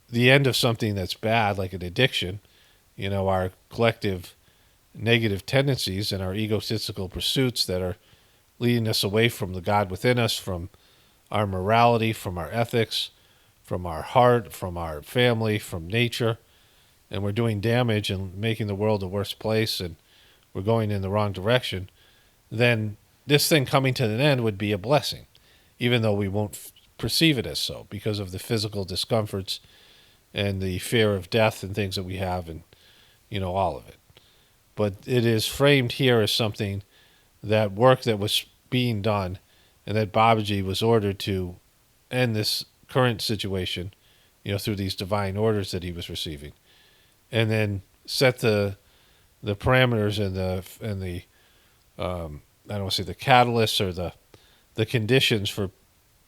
the end of something that's bad, like an addiction, our collective negative tendencies and our egotistical pursuits that are leading us away from the God within us, from our morality, from our ethics, from our heart, from our family, from nature, and we're doing damage and making the world a worse place, and we're going in the wrong direction, then this thing coming to an end would be a blessing, even though we won't perceive it as so because of the physical discomforts and the fear of death and things that we have, and all of it. But it is framed here as something, that work that was being done, and that Babaji was ordered to end this current situation, through these divine orders that he was receiving, and then set the parameters and the I don't want to say the catalysts or the conditions for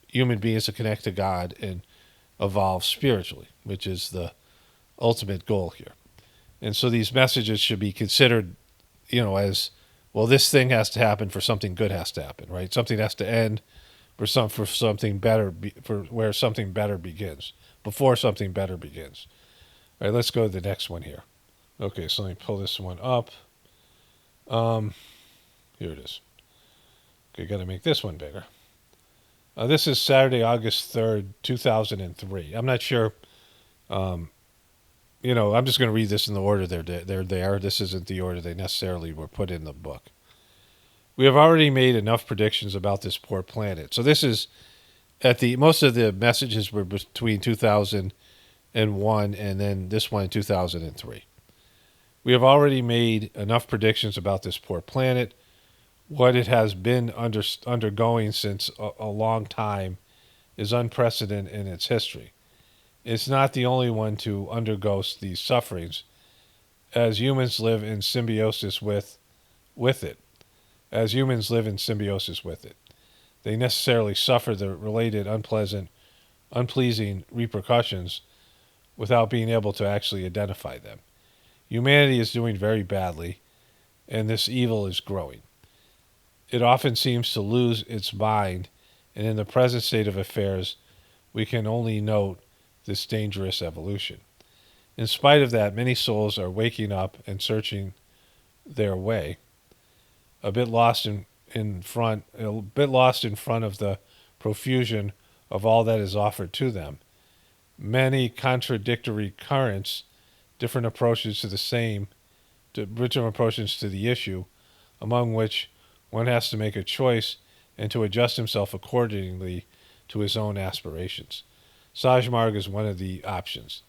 human beings to connect to God and evolve spiritually, which is the ultimate goal here. And so these messages should be considered, as, well, this thing has to happen for something good has to happen, right? Something has to end for something better, for where something better begins, before something better begins. All right, let's go to the next one here. Okay, so let me pull this one up. Here it is. Okay, got to make this one bigger. This is Saturday, August 3rd, 2003. I'm not sure. I'm just going to read this in the order they're there. This isn't the order they necessarily were put in the book. We have already made enough predictions about this poor planet. So this is most of the messages were between 2001 and then this one in 2003. We have already made enough predictions about this poor planet. What it has been undergoing since a long time is unprecedented in its history. It's not the only one to undergo these sufferings, as humans live in symbiosis with it. As humans live in symbiosis with it, they necessarily suffer the related unpleasing repercussions without being able to actually identify them. Humanity is doing very badly, and this evil is growing. It often seems to lose its mind, and in the present state of affairs, we can only note this dangerous evolution. In spite of that, many souls are waking up and searching their way, a bit lost in front of the profusion of all that is offered to them. Many contradictory currents different approaches to the issue, among which one has to make a choice and to adjust himself accordingly to his own aspirations. Sajmarg is one of the options.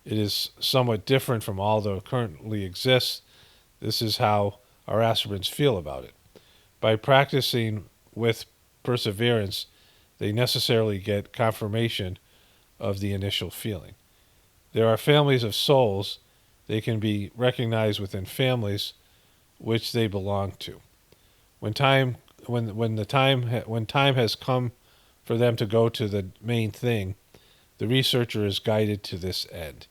It is somewhat different from all that currently exists. This is how our aspirants feel about it. By practicing with perseverance, they necessarily get confirmation of the initial feeling. There are families of souls. They can be recognized within families which they belong to. When time when time has come for them to go to the main thing, the researcher is guided to this end.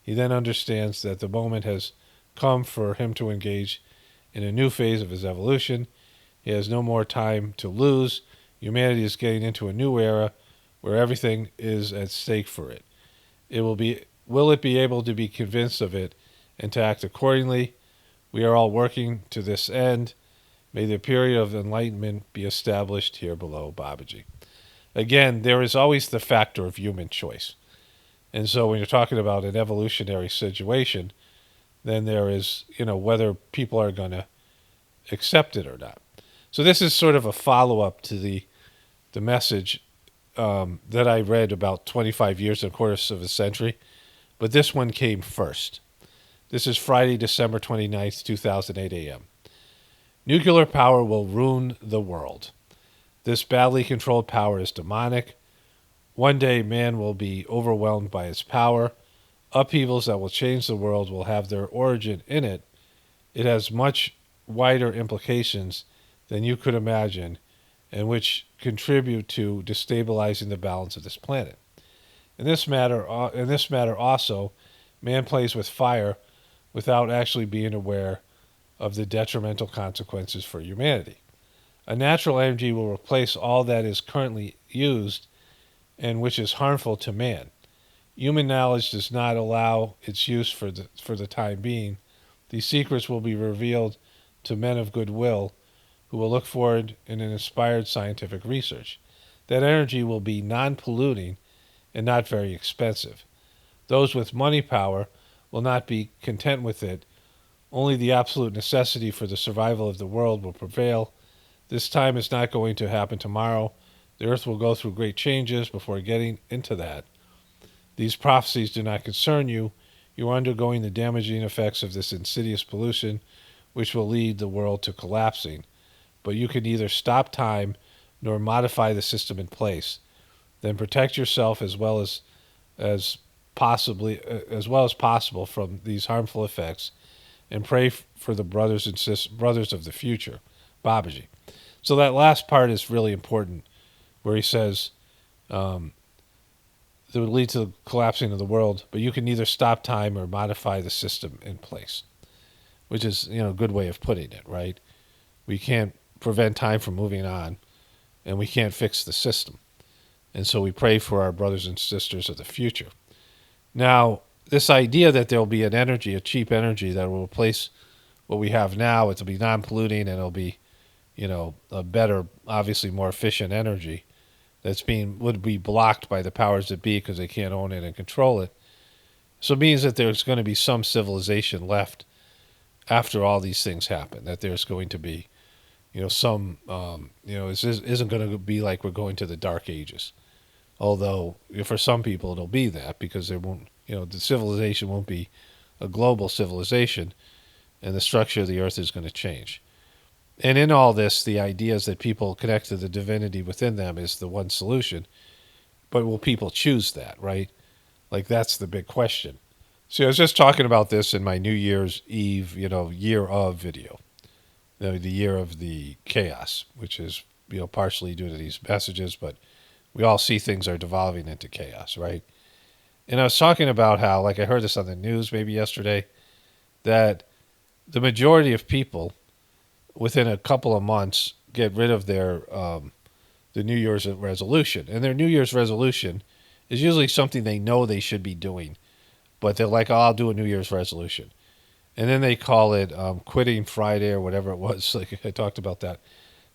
He then understands that the moment has come for him to engage in a new phase of his evolution. He has no more time to lose. Humanity is getting into a new era where everything is at stake for it. Will it be able to be convinced of it and to act accordingly? We are all working to this end. May the period of enlightenment be established here below, Babaji. Again, there is always the factor of human choice. And so when you're talking about an evolutionary situation, then there is, whether people are going to accept it or not. So this is sort of a follow-up to the message that I read about 25 years and a quarter of a century. But this one came first. This is Friday, December 29th, 2008 a.m. Nuclear power will ruin the world. This badly controlled power is demonic. One day man will be overwhelmed by its power. Upheavals that will change the world will have their origin in it. It has much wider implications than you could imagine, and which contribute to destabilizing the balance of this planet. In this matter also, man plays with fire without actually being aware of the detrimental consequences for humanity. A natural energy will replace all that is currently used and which is harmful to man. Human knowledge does not allow its use for the time being. These secrets will be revealed to men of goodwill who will look forward in an inspired scientific research. That energy will be non-polluting and not very expensive. Those with money power will not be content with it. Only the absolute necessity for the survival of the world will prevail. This time is not going to happen tomorrow. The earth will go through great changes before getting into that. These prophecies do not concern you. You are undergoing the damaging effects of this insidious pollution, which will lead the world to collapsing. But you can neither stop time nor modify the system in place. Then protect yourself as well as possible from these harmful effects, and pray for the brothers of the future, Babaji. So that last part is really important, where he says that would lead to the collapsing of the world, but you can neither stop time or modify the system in place, which is a good way of putting it, right? We can't prevent time from moving on, and we can't fix the system. And so we pray for our brothers and sisters of the future. Now, this idea that there will be an energy, a cheap energy that will replace what we have now, it'll be non-polluting and it'll be, a better, obviously more efficient energy would be blocked by the powers that be because they can't own it and control it. So it means that there's going to be some civilization left after all these things happen, that there's going to be, some, this isn't going to be like we're going to the Dark Ages. Although for some people it'll be that, because there won't, the civilization won't be a global civilization, and the structure of the earth is going to change. And in all this, the idea is that people connect to the divinity within them is the one solution. But will people choose that, right? Like, that's the big question. See, I was just talking about this in my New Year's Eve, year of video. The year of the chaos, which is, partially due to these messages, but we all see things are devolving into chaos, right? And I was talking about how, like I heard this on the news maybe yesterday, that the majority of people within a couple of months get rid of their the New Year's resolution. And their New Year's resolution is usually something they know they should be doing, but they're like, oh, I'll do a New Year's resolution. And then they call it Quitting Friday or whatever it was. Like I talked about that.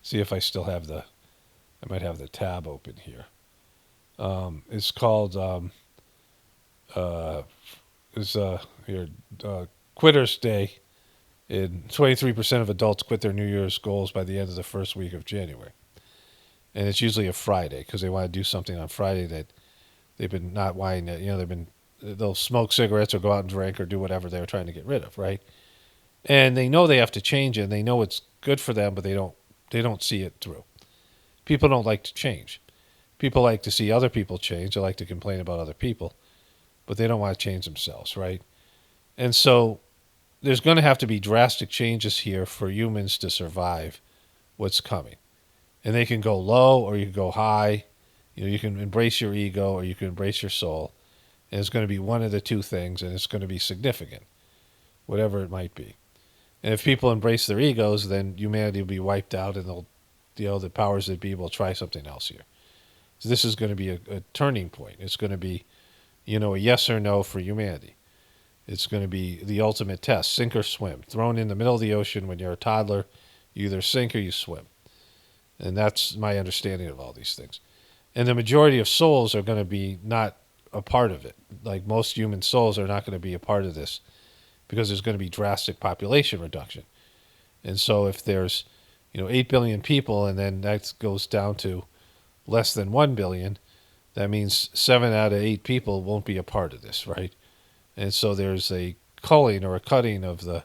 See if I still have I might have the tab open here. It's called is your Quitter's Day, and 23% of adults quit their New Year's goals by the end of the first week of January. And it's usually a Friday because they want to do something on Friday that they've been not wanting to, they'll smoke cigarettes or go out and drink or do whatever they're trying to get rid of, right? And they know they have to change it, and they know it's good for them, but they don't see it through. People don't like to change. People like to see other people change. They like to complain about other people, but they don't want to change themselves, right? And so there's going to have to be drastic changes here for humans to survive what's coming. And they can go low or you can go high. You can embrace your ego or you can embrace your soul. And it's going to be one of the two things, and it's going to be significant, whatever it might be. And if people embrace their egos, then humanity will be wiped out, and the powers that be will try something else here. So this is going to be a turning point. It's going to be, a yes or no for humanity. It's going to be the ultimate test, sink or swim. Thrown in the middle of the ocean when you're a toddler, you either sink or you swim. And that's my understanding of all these things. And the majority of souls are going to be not a part of it. Like most human souls are not going to be a part of this because there's going to be drastic population reduction. And so if there's, 8 billion people and then that goes down to less than 1 billion, that means 7 out of 8 people won't be a part of this, right? And so there's a culling or a cutting of the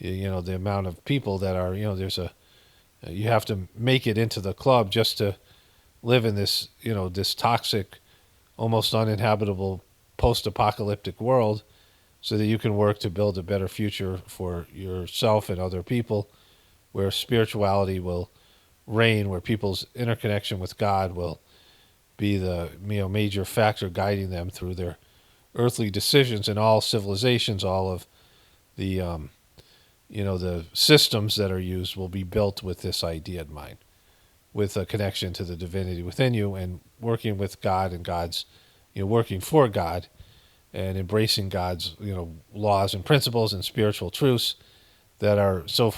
amount of people that are, you have to make it into the club just to live in this, this toxic, almost uninhabitable post-apocalyptic world so that you can work to build a better future for yourself and other people where spirituality will reign, where people's interconnection with God will be the major factor guiding them through their earthly decisions. And all civilizations, all of the the systems that are used will be built with this idea in mind, with a connection to the divinity within you and working with God and God's, working for God and embracing God's, laws and principles and spiritual truths that are so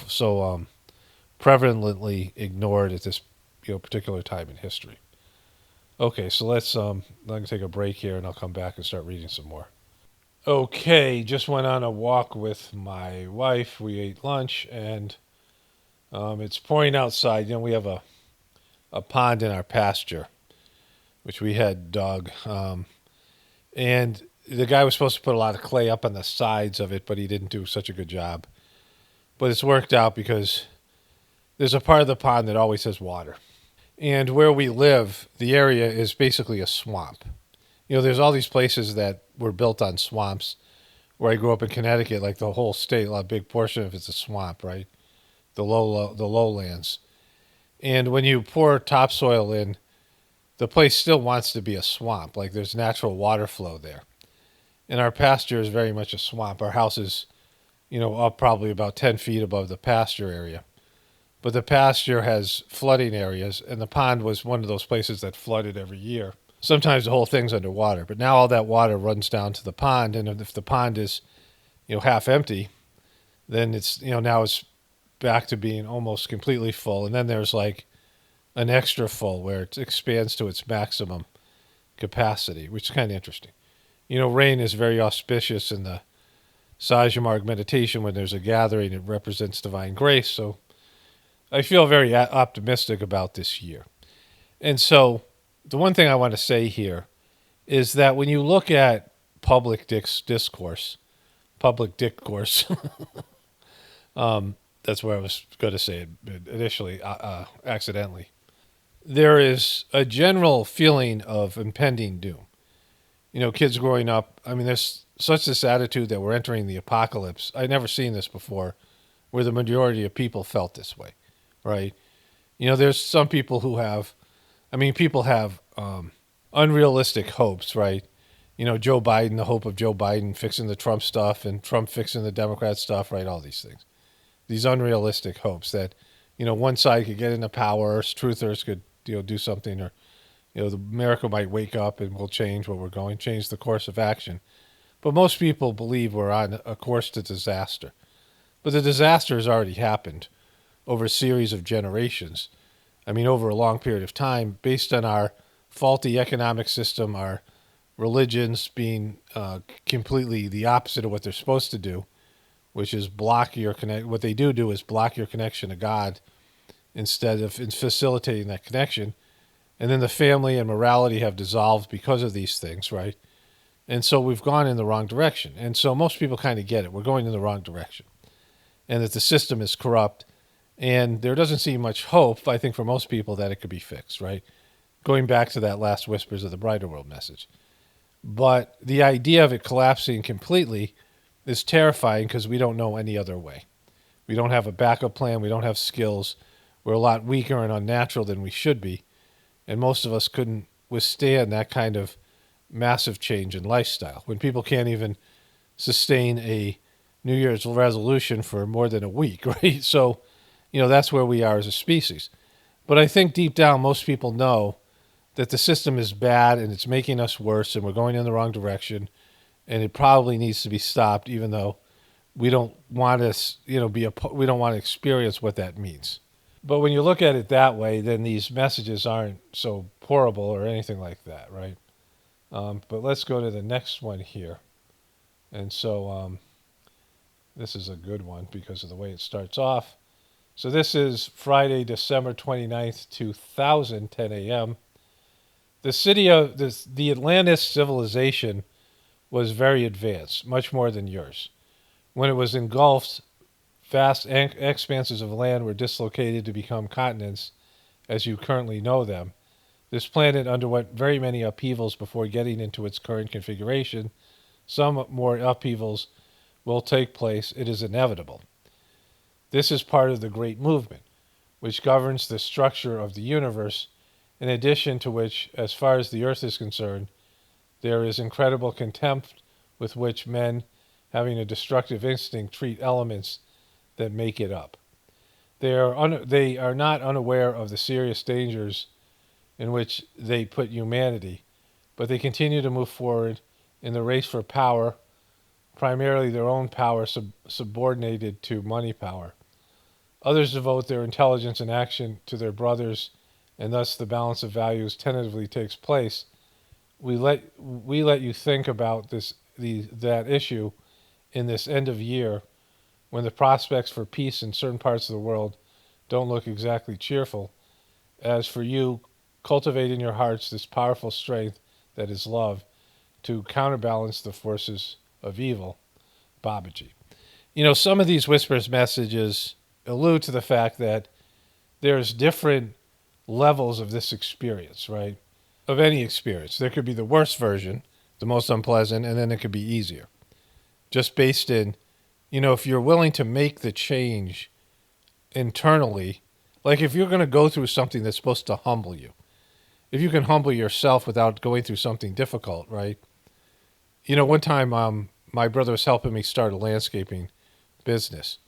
prevalently ignored at this, particular time in history. Okay, so I'm going to take a break here and I'll come back and start reading some more. Okay, just went on a walk with my wife. We ate lunch and it's pouring outside. We have a pond in our pasture, which we had dug. And the guy was supposed to put a lot of clay up on the sides of it, but he didn't do such a good job. But it's worked out because there's a part of the pond that always has water. And where we live, the area is basically a swamp. There's all these places that were built on swamps. Where I grew up in Connecticut, like the whole state, a big portion of it's a swamp, right? The lowlands. And when you pour topsoil in, the place still wants to be a swamp. Like there's natural water flow there. And our pasture is very much a swamp. Our house is, up probably about 10 feet above the pasture area. But the pasture has flooding areas, and the pond was one of those places that flooded every year. Sometimes the whole thing's underwater, but now all that water runs down to the pond, and if the pond is, half empty, then it's, now it's back to being almost completely full, and then there's like an extra full where it expands to its maximum capacity, which is kind of interesting. Rain is very auspicious in the Sahaja meditation. When there's a gathering, it represents divine grace, so I feel very optimistic about this year. And so the one thing I want to say here is that when you look at discourse, that's where I was going to say it initially, accidentally, there is a general feeling of impending doom. Kids growing up, there's such this attitude that we're entering the apocalypse. I've never seen this before, where the majority of people felt this way, right? There's some people who have, people have unrealistic hopes, right? Joe Biden, the hope of Joe Biden fixing the Trump stuff and Trump fixing the Democrat stuff, right? All these things. These unrealistic hopes that, one side could get into power, truthers could, do something, or, America might wake up and we'll change what we're going, change the course of action. But most people believe we're on a course to disaster. But the disaster has already happened over a series of generations. Over a long period of time, based on our faulty economic system, our religions being completely the opposite of what they're supposed to do, which is block your connect. What they do is block your connection to God instead of facilitating that connection. And then the family and morality have dissolved because of these things, right? And so we've gone in the wrong direction. And so most people kind of get it. We're going in the wrong direction. And that the system is corrupt. And there doesn't seem much hope, I think, for most people that it could be fixed, right? Going back to that last Whispers of the Brighter World message. But the idea of it collapsing completely is terrifying because we don't know any other way. We don't have a backup plan. We don't have skills. We're a lot weaker and unnatural than we should be. And most of us couldn't withstand that kind of massive change in lifestyle. When people can't even sustain a New Year's resolution for more than a week, right? So, that's where we are as a species. But I think deep down, most people know that the system is bad and it's making us worse and we're going in the wrong direction and it probably needs to be stopped, even though we don't want to, we don't want to experience what that means. But when you look at it that way, then these messages aren't so horrible or anything like that, right? But let's go to the next one here. And so this is a good one because of the way it starts off. So this is Friday, December 29th, 2000, 10 a.m. The city of the Atlantis civilization was very advanced, much more than yours. When it was engulfed, vast expanses of land were dislocated to become continents as you currently know them. This planet underwent very many upheavals before getting into its current configuration. Some more upheavals will take place. It is inevitable. This is part of the Great Movement, which governs the structure of the universe, in addition to which, as far as the Earth is concerned, there is incredible contempt with which men, having a destructive instinct, treat elements that make it up. They are not unaware of the serious dangers in which they put humanity, but they continue to move forward in the race for power, primarily their own power subordinated to money power. Others devote their intelligence and action to their brothers, and thus the balance of values tentatively takes place. We let you think about that issue in this end of year, when the prospects for peace in certain parts of the world don't look exactly cheerful. As for you, cultivate in your hearts this powerful strength that is love to counterbalance the forces of evil. Babaji. Some of these Whispers messages allude to the fact that there's different levels of this experience, right? Of any experience. There could be the worst version, the most unpleasant, and then it could be easier. Just based in, if you're willing to make the change internally, like if you're going to go through something that's supposed to humble you, if you can humble yourself without going through something difficult, right? One time my brother was helping me start a landscaping business.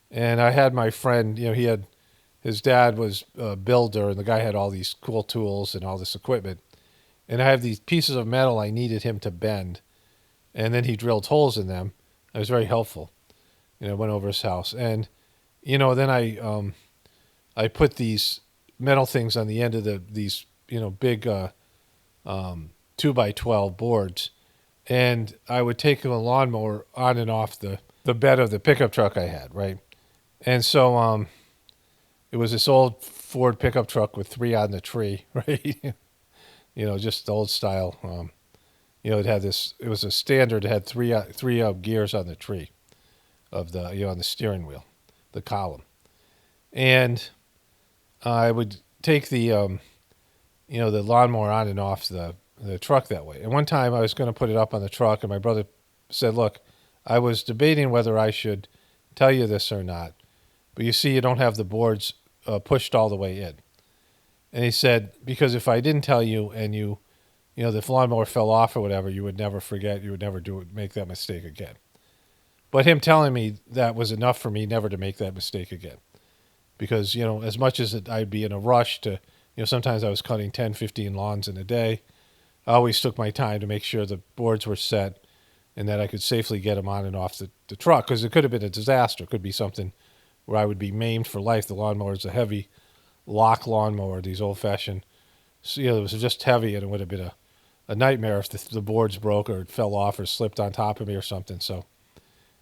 And I had my friend, his dad was a builder, and the guy had all these cool tools and all this equipment. And I have these pieces of metal I needed him to bend. And then he drilled holes in them. It was very helpful. I went over his house. And, then I put these metal things on the end of these, big 2x12 boards. And I would take a lawnmower on and off the bed of the pickup truck I had, right? And so it was this old Ford pickup truck with 3 on the tree, right? Just the old style. It had this. It was a standard. It had three gears on the tree, of the on the steering wheel, the column, and I would take the the lawnmower on and off the truck that way. And one time I was going to put it up on the truck, and my brother said, "Look, I was debating whether I should tell you this or not, but you see, you don't have the boards pushed all the way in." And he said, "Because if I didn't tell you and the lawnmower fell off or whatever, you would never forget. You would never make that mistake again." But him telling me that was enough for me never to make that mistake again. Because, as much as I'd be in a rush to, sometimes I was cutting 10, 15 lawns in a day, I always took my time to make sure the boards were set and that I could safely get them on and off the truck. Because it could have been a disaster. It could be something where I would be maimed for life. The lawnmower is a heavy lock lawnmower, these old-fashioned. So, it was just heavy, and it would have been a nightmare if the boards broke or it fell off or slipped on top of me or something. So,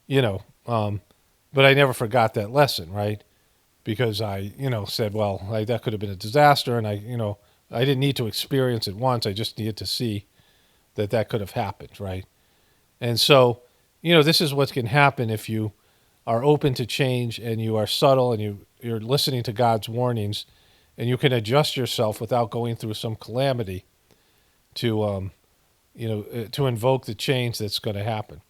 you know, but I never forgot that lesson, right? Because I, said, well, that could have been a disaster, and I didn't need to experience it once. I just needed to see that could have happened, right? And so, this is what can happen if you are open to change and you are subtle and you're listening to God's warnings, and you can adjust yourself without going through some calamity to to invoke the change that's going to happen.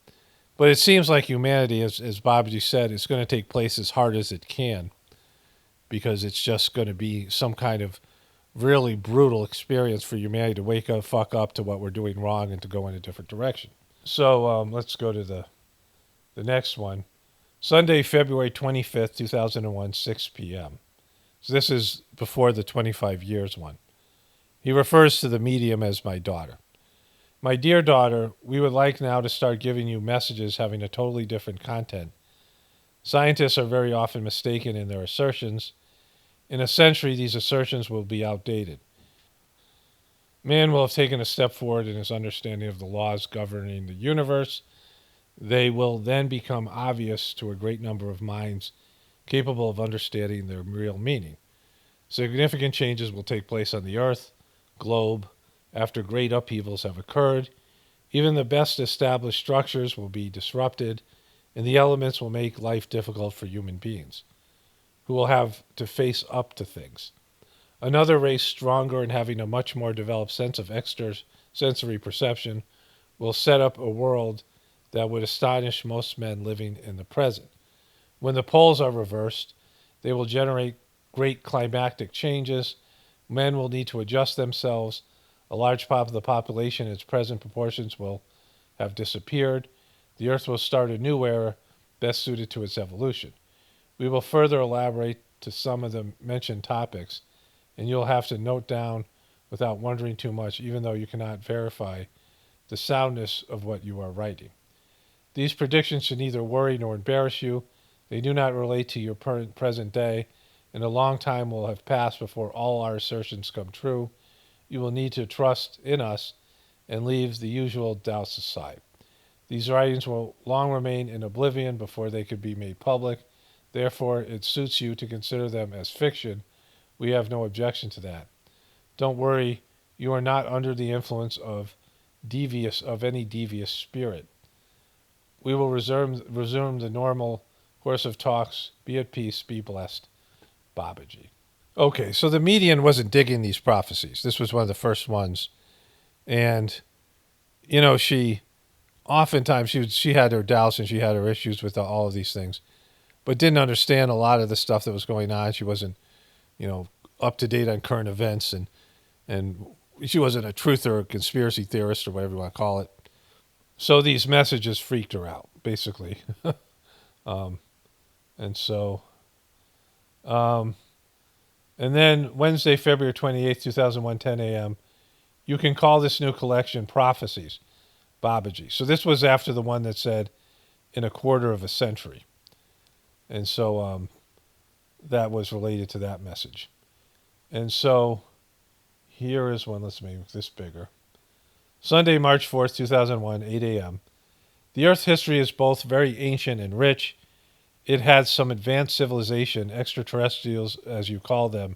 But it seems like humanity, as Babaji said, is going to take place as hard as it can, because it's just going to be some kind of really brutal experience for humanity to wake up, fuck up to what we're doing wrong and to go in a different direction. So let's go to the next one. Sunday, February 25th, 2001, 6 p.m. So this is before the 25 years one. He refers to the medium as my daughter. My dear daughter, we would like now to start giving you messages having a totally different content. Scientists are very often mistaken in their assertions. In a century, these assertions will be outdated. Man will have taken a step forward in his understanding of the laws governing the universe. They will then become obvious to a great number of minds capable of understanding their real meaning. Significant changes will take place on the Earth, globe, after great upheavals have occurred. Even the best established structures will be disrupted, and the elements will make life difficult for human beings, who will have to face up to things. Another race, stronger and having a much more developed sense of extrasensory perception, will set up a world that would astonish most men living in the present. When the poles are reversed, they will generate great climactic changes. Men will need to adjust themselves. A large part of the population in its present proportions will have disappeared. The Earth will start a new era best suited to its evolution. We will further elaborate to some of the mentioned topics, and you'll have to note down without wondering too much, even though you cannot verify the soundness of what you are writing. These predictions should neither worry nor embarrass you. They do not relate to your present day, and a long time will have passed before all our assertions come true. You will need to trust in us and leave the usual doubts aside. These writings will long remain in oblivion before they could be made public. Therefore, it suits you to consider them as fiction. We have no objection to that. Don't worry, you are not under the influence of any devious spirit. We will resume the normal course of talks. Be at peace. Be blessed. Babaji. Okay, so the median wasn't digging these prophecies. This was one of the first ones. And, she oftentimes she had her doubts and she had her issues with all of these things, but didn't understand a lot of the stuff that was going on. She wasn't, up to date on current events, and she wasn't a truther or a conspiracy theorist or whatever you want to call it. So these messages freaked her out, basically. And so, and then Wednesday, February 28th, 2001, 10 a.m., you can call this new collection Prophecies, Babaji. So this was after the one that said in a quarter of a century. And so that was related to that message. And so here is one. Let's make this bigger. Sunday, March 4th, 2001, 8 a.m. The Earth's history is both very ancient and rich. It had some advanced civilization, extraterrestrials, as you call them,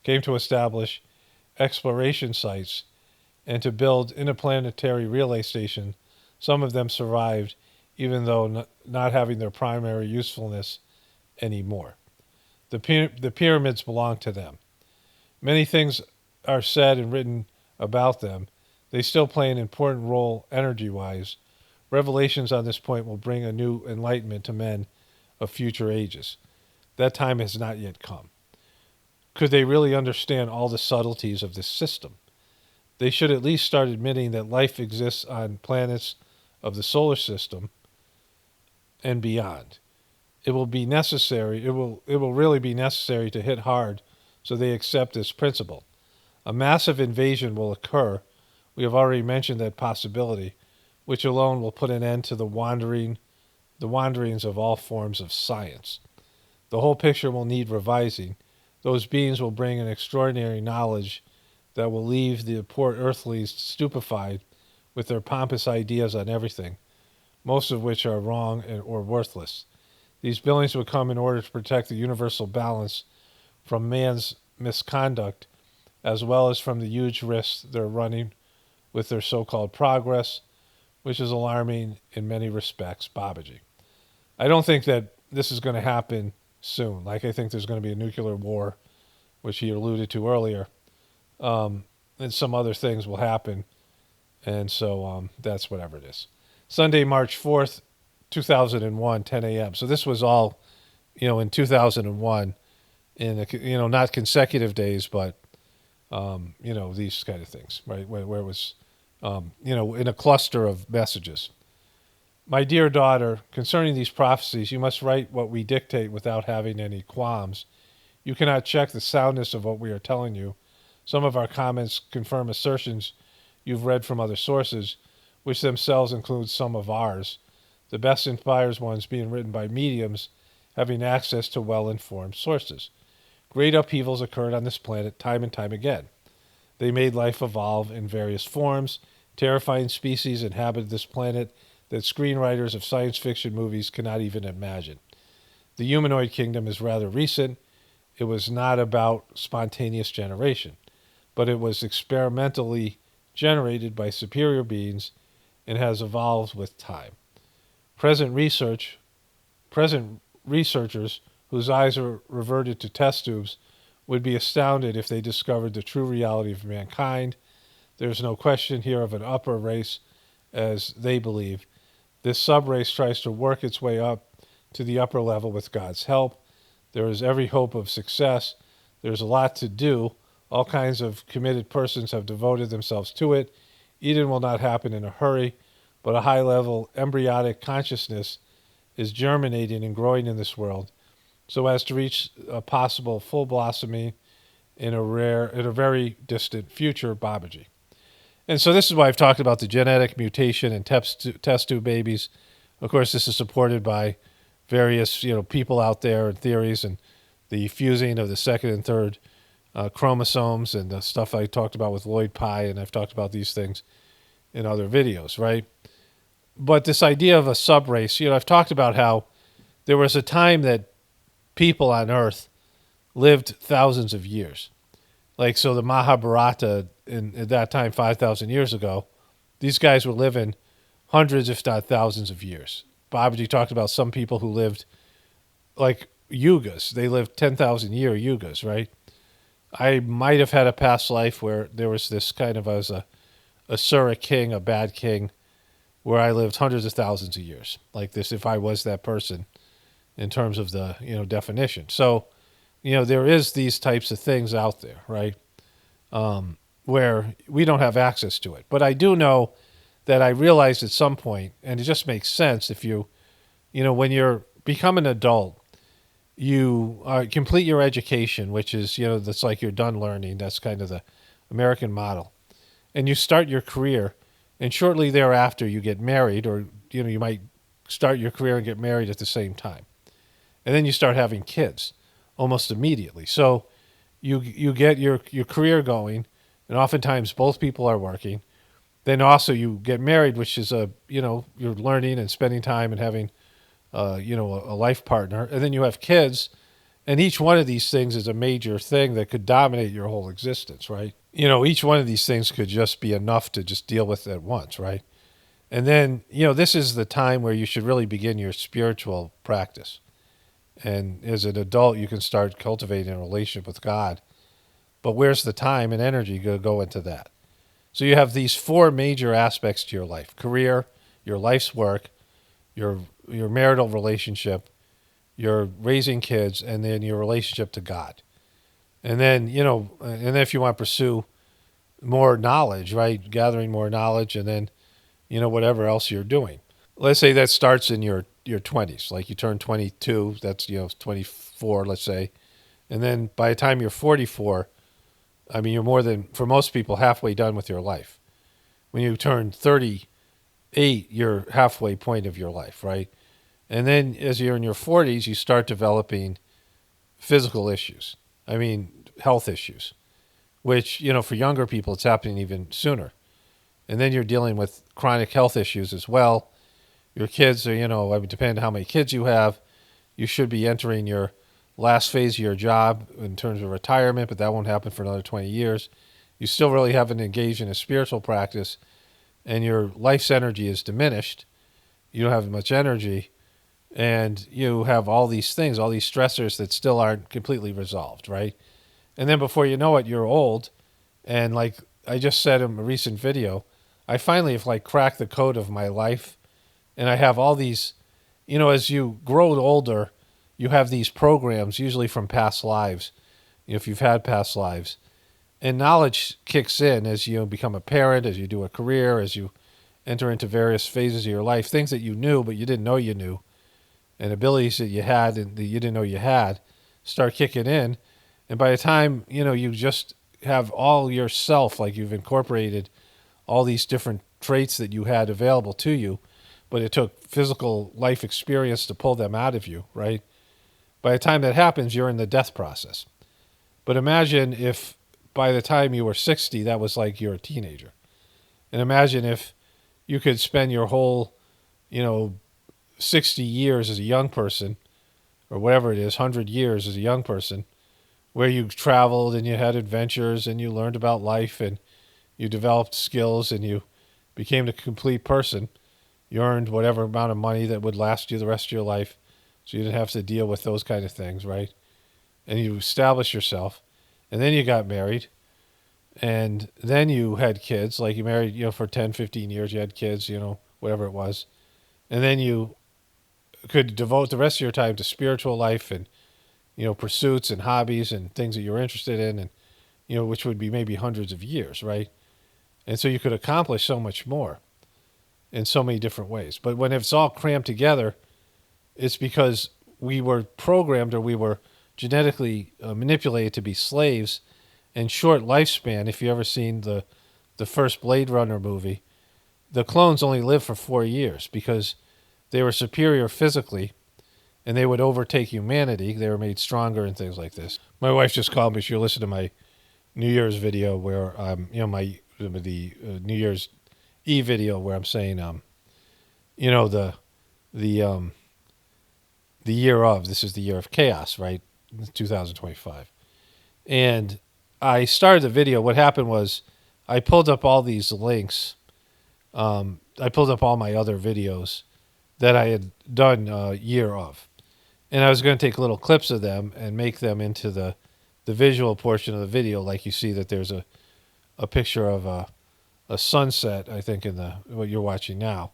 came to establish exploration sites and to build interplanetary relay stations. Some of them survived, even though not having their primary usefulness anymore. The pyramids belong to them. Many things are said and written about them. They still play an important role energy-wise. Revelations on this point will bring a new enlightenment to men of future ages. That time has not yet come. Could they really understand all the subtleties of this system? They should at least start admitting that life exists on planets of the solar system and beyond. It will be necessary. It will really be necessary to hit hard so they accept this principle. A massive invasion will occur. We have already mentioned that possibility, which alone will put an end to the wanderings of all forms of science. The whole picture will need revising. Those beings will bring an extraordinary knowledge that will leave the poor earthlies stupefied with their pompous ideas on everything, most of which are wrong or worthless. These billings would come in order to protect the universal balance from man's misconduct, as well as from the huge risks they're running with their so-called progress, which is alarming in many respects. Babaji. I don't think that this is going to happen soon. Like, I think there's going to be a nuclear war, which he alluded to earlier, and some other things will happen. And so that's whatever it is. Sunday, March 4th, 2001, 10 a.m. So this was all, in 2001, not consecutive days, but, these kind of things, right? Where it was, in a cluster of messages. My dear daughter, concerning these prophecies, you must write what we dictate without having any qualms. You cannot check the soundness of what we are telling you. Some of our comments confirm assertions you've read from other sources, which themselves include some of ours, the best inspired ones being written by mediums having access to well-informed sources. Great upheavals occurred on this planet time and time again. They made life evolve in various forms. Terrifying species inhabited this planet that screenwriters of science fiction movies cannot even imagine. The humanoid kingdom is rather recent. It was not about spontaneous generation, but it was experimentally generated by superior beings and has evolved with time. Present researchers whose eyes are reverted to test tubes would be astounded if they discovered the true reality of mankind. There's no question here of an upper race, as they believe. This sub-race tries to work its way up to the upper level with God's help. There is every hope of success. There's a lot to do. All kinds of committed persons have devoted themselves to it. Eden will not happen in a hurry, but a high-level embryonic consciousness is germinating and growing in this world so as to reach a possible full blossoming in a very distant future, Babaji. And so this is why I've talked about the genetic mutation in test tube babies. Of course, this is supported by various people out there and theories, and the fusing of the second and third chromosomes and the stuff I talked about with Lloyd Pye, and I've talked about these things in other videos, right? But this idea of a subrace, I've talked about how there was a time that people on Earth lived thousands of years. Like, so the Mahabharata at that time, 5,000 years ago, these guys were living hundreds, if not thousands of years. Babaji talked about some people who lived like yugas. They lived 10,000-year yugas, right? I might have had a past life where there was this kind of, I was a Asura king, a bad king, where I lived hundreds of thousands of years. Like this, if I was that person in terms of the, definition. So, there is these types of things out there, right? Where we don't have access to it. But I do know that I realized at some point, and it just makes sense if when you're become an adult, you complete your education, which is, that's like you're done learning. That's kind of the American model. And you start your career, and shortly thereafter you get married, or, you might start your career and get married at the same time. And then you start having kids almost immediately. So you get your career going, and oftentimes both people are working. Then also you get married, which is you're learning and spending time and having, a life partner. And then you have kids, and each one of these things is a major thing that could dominate your whole existence, right? Each one of these things could just be enough to just deal with at once, right? And then, this is the time where you should really begin your spiritual practice. And as an adult, you can start cultivating a relationship with God. But where's the time and energy to go into that? So you have these four major aspects to your life: career, your life's work, your marital relationship, your raising kids, and then your relationship to God. And then, and then if you want to pursue more knowledge, right, gathering more knowledge, and then, whatever else you're doing. Let's say that starts in your 20s, like you turn 22, that's, 24, let's say. And then by the time you're 44, I mean, you're more than, for most people, halfway done with your life. When you turn 38, you're halfway point of your life, right? And then as you're in your 40s, you start developing physical issues. I mean, health issues, which, for younger people, it's happening even sooner. And then you're dealing with chronic health issues as well. Your kids are, depending on how many kids you have, you should be entering your last phase of your job in terms of retirement, but that won't happen for another 20 years. You still really haven't engaged in a spiritual practice, and your life's energy is diminished. You don't have much energy, and you have all these things, all these stressors that still aren't completely resolved, right? And then before you know it, you're old. And like I just said in a recent video, I finally have like cracked the code of my life. And I have all these, as you grow older, you have these programs, usually from past lives, if you've had past lives. And knowledge kicks in as you become a parent, as you do a career, as you enter into various phases of your life, things that you knew but you didn't know you knew, and abilities that you had and that you didn't know you had start kicking in. And by the time, you just have all yourself, like you've incorporated all these different traits that you had available to you, but it took physical life experience to pull them out of you, right? By the time that happens, you're in the death process. But imagine if by the time you were 60, that was like you're a teenager. And imagine if you could spend your whole, 60 years as a young person, or whatever it is, 100 years as a young person, where you traveled and you had adventures and you learned about life and you developed skills and you became a complete person. You earned whatever amount of money that would last you the rest of your life, so you didn't have to deal with those kind of things, right? And you established yourself, and then you got married, and then you had kids, like you married, for 10, 15 years, you had kids, whatever it was. And then you could devote the rest of your time to spiritual life and, pursuits and hobbies and things that you're interested in, and, which would be maybe hundreds of years, right? And so you could accomplish so much more in so many different ways. But when it's all crammed together, it's because we were programmed, or we were genetically manipulated to be slaves. And short lifespan, if you ever seen the first Blade Runner movie, the clones only lived for 4 years because they were superior physically and they would overtake humanity. They were made stronger and things like this. My wife just called me. She'll listen to my New Year's video where, the New Year's Eve video where I'm saying, the year of, this is the year of chaos, right? 2025. And I started the video. What happened was I pulled up all these links. I pulled up all my other videos that I had done year of. And I was going to take little clips of them and make them into the visual portion of the video. Like you see that there's a picture of a sunset, I think, in what you're watching now.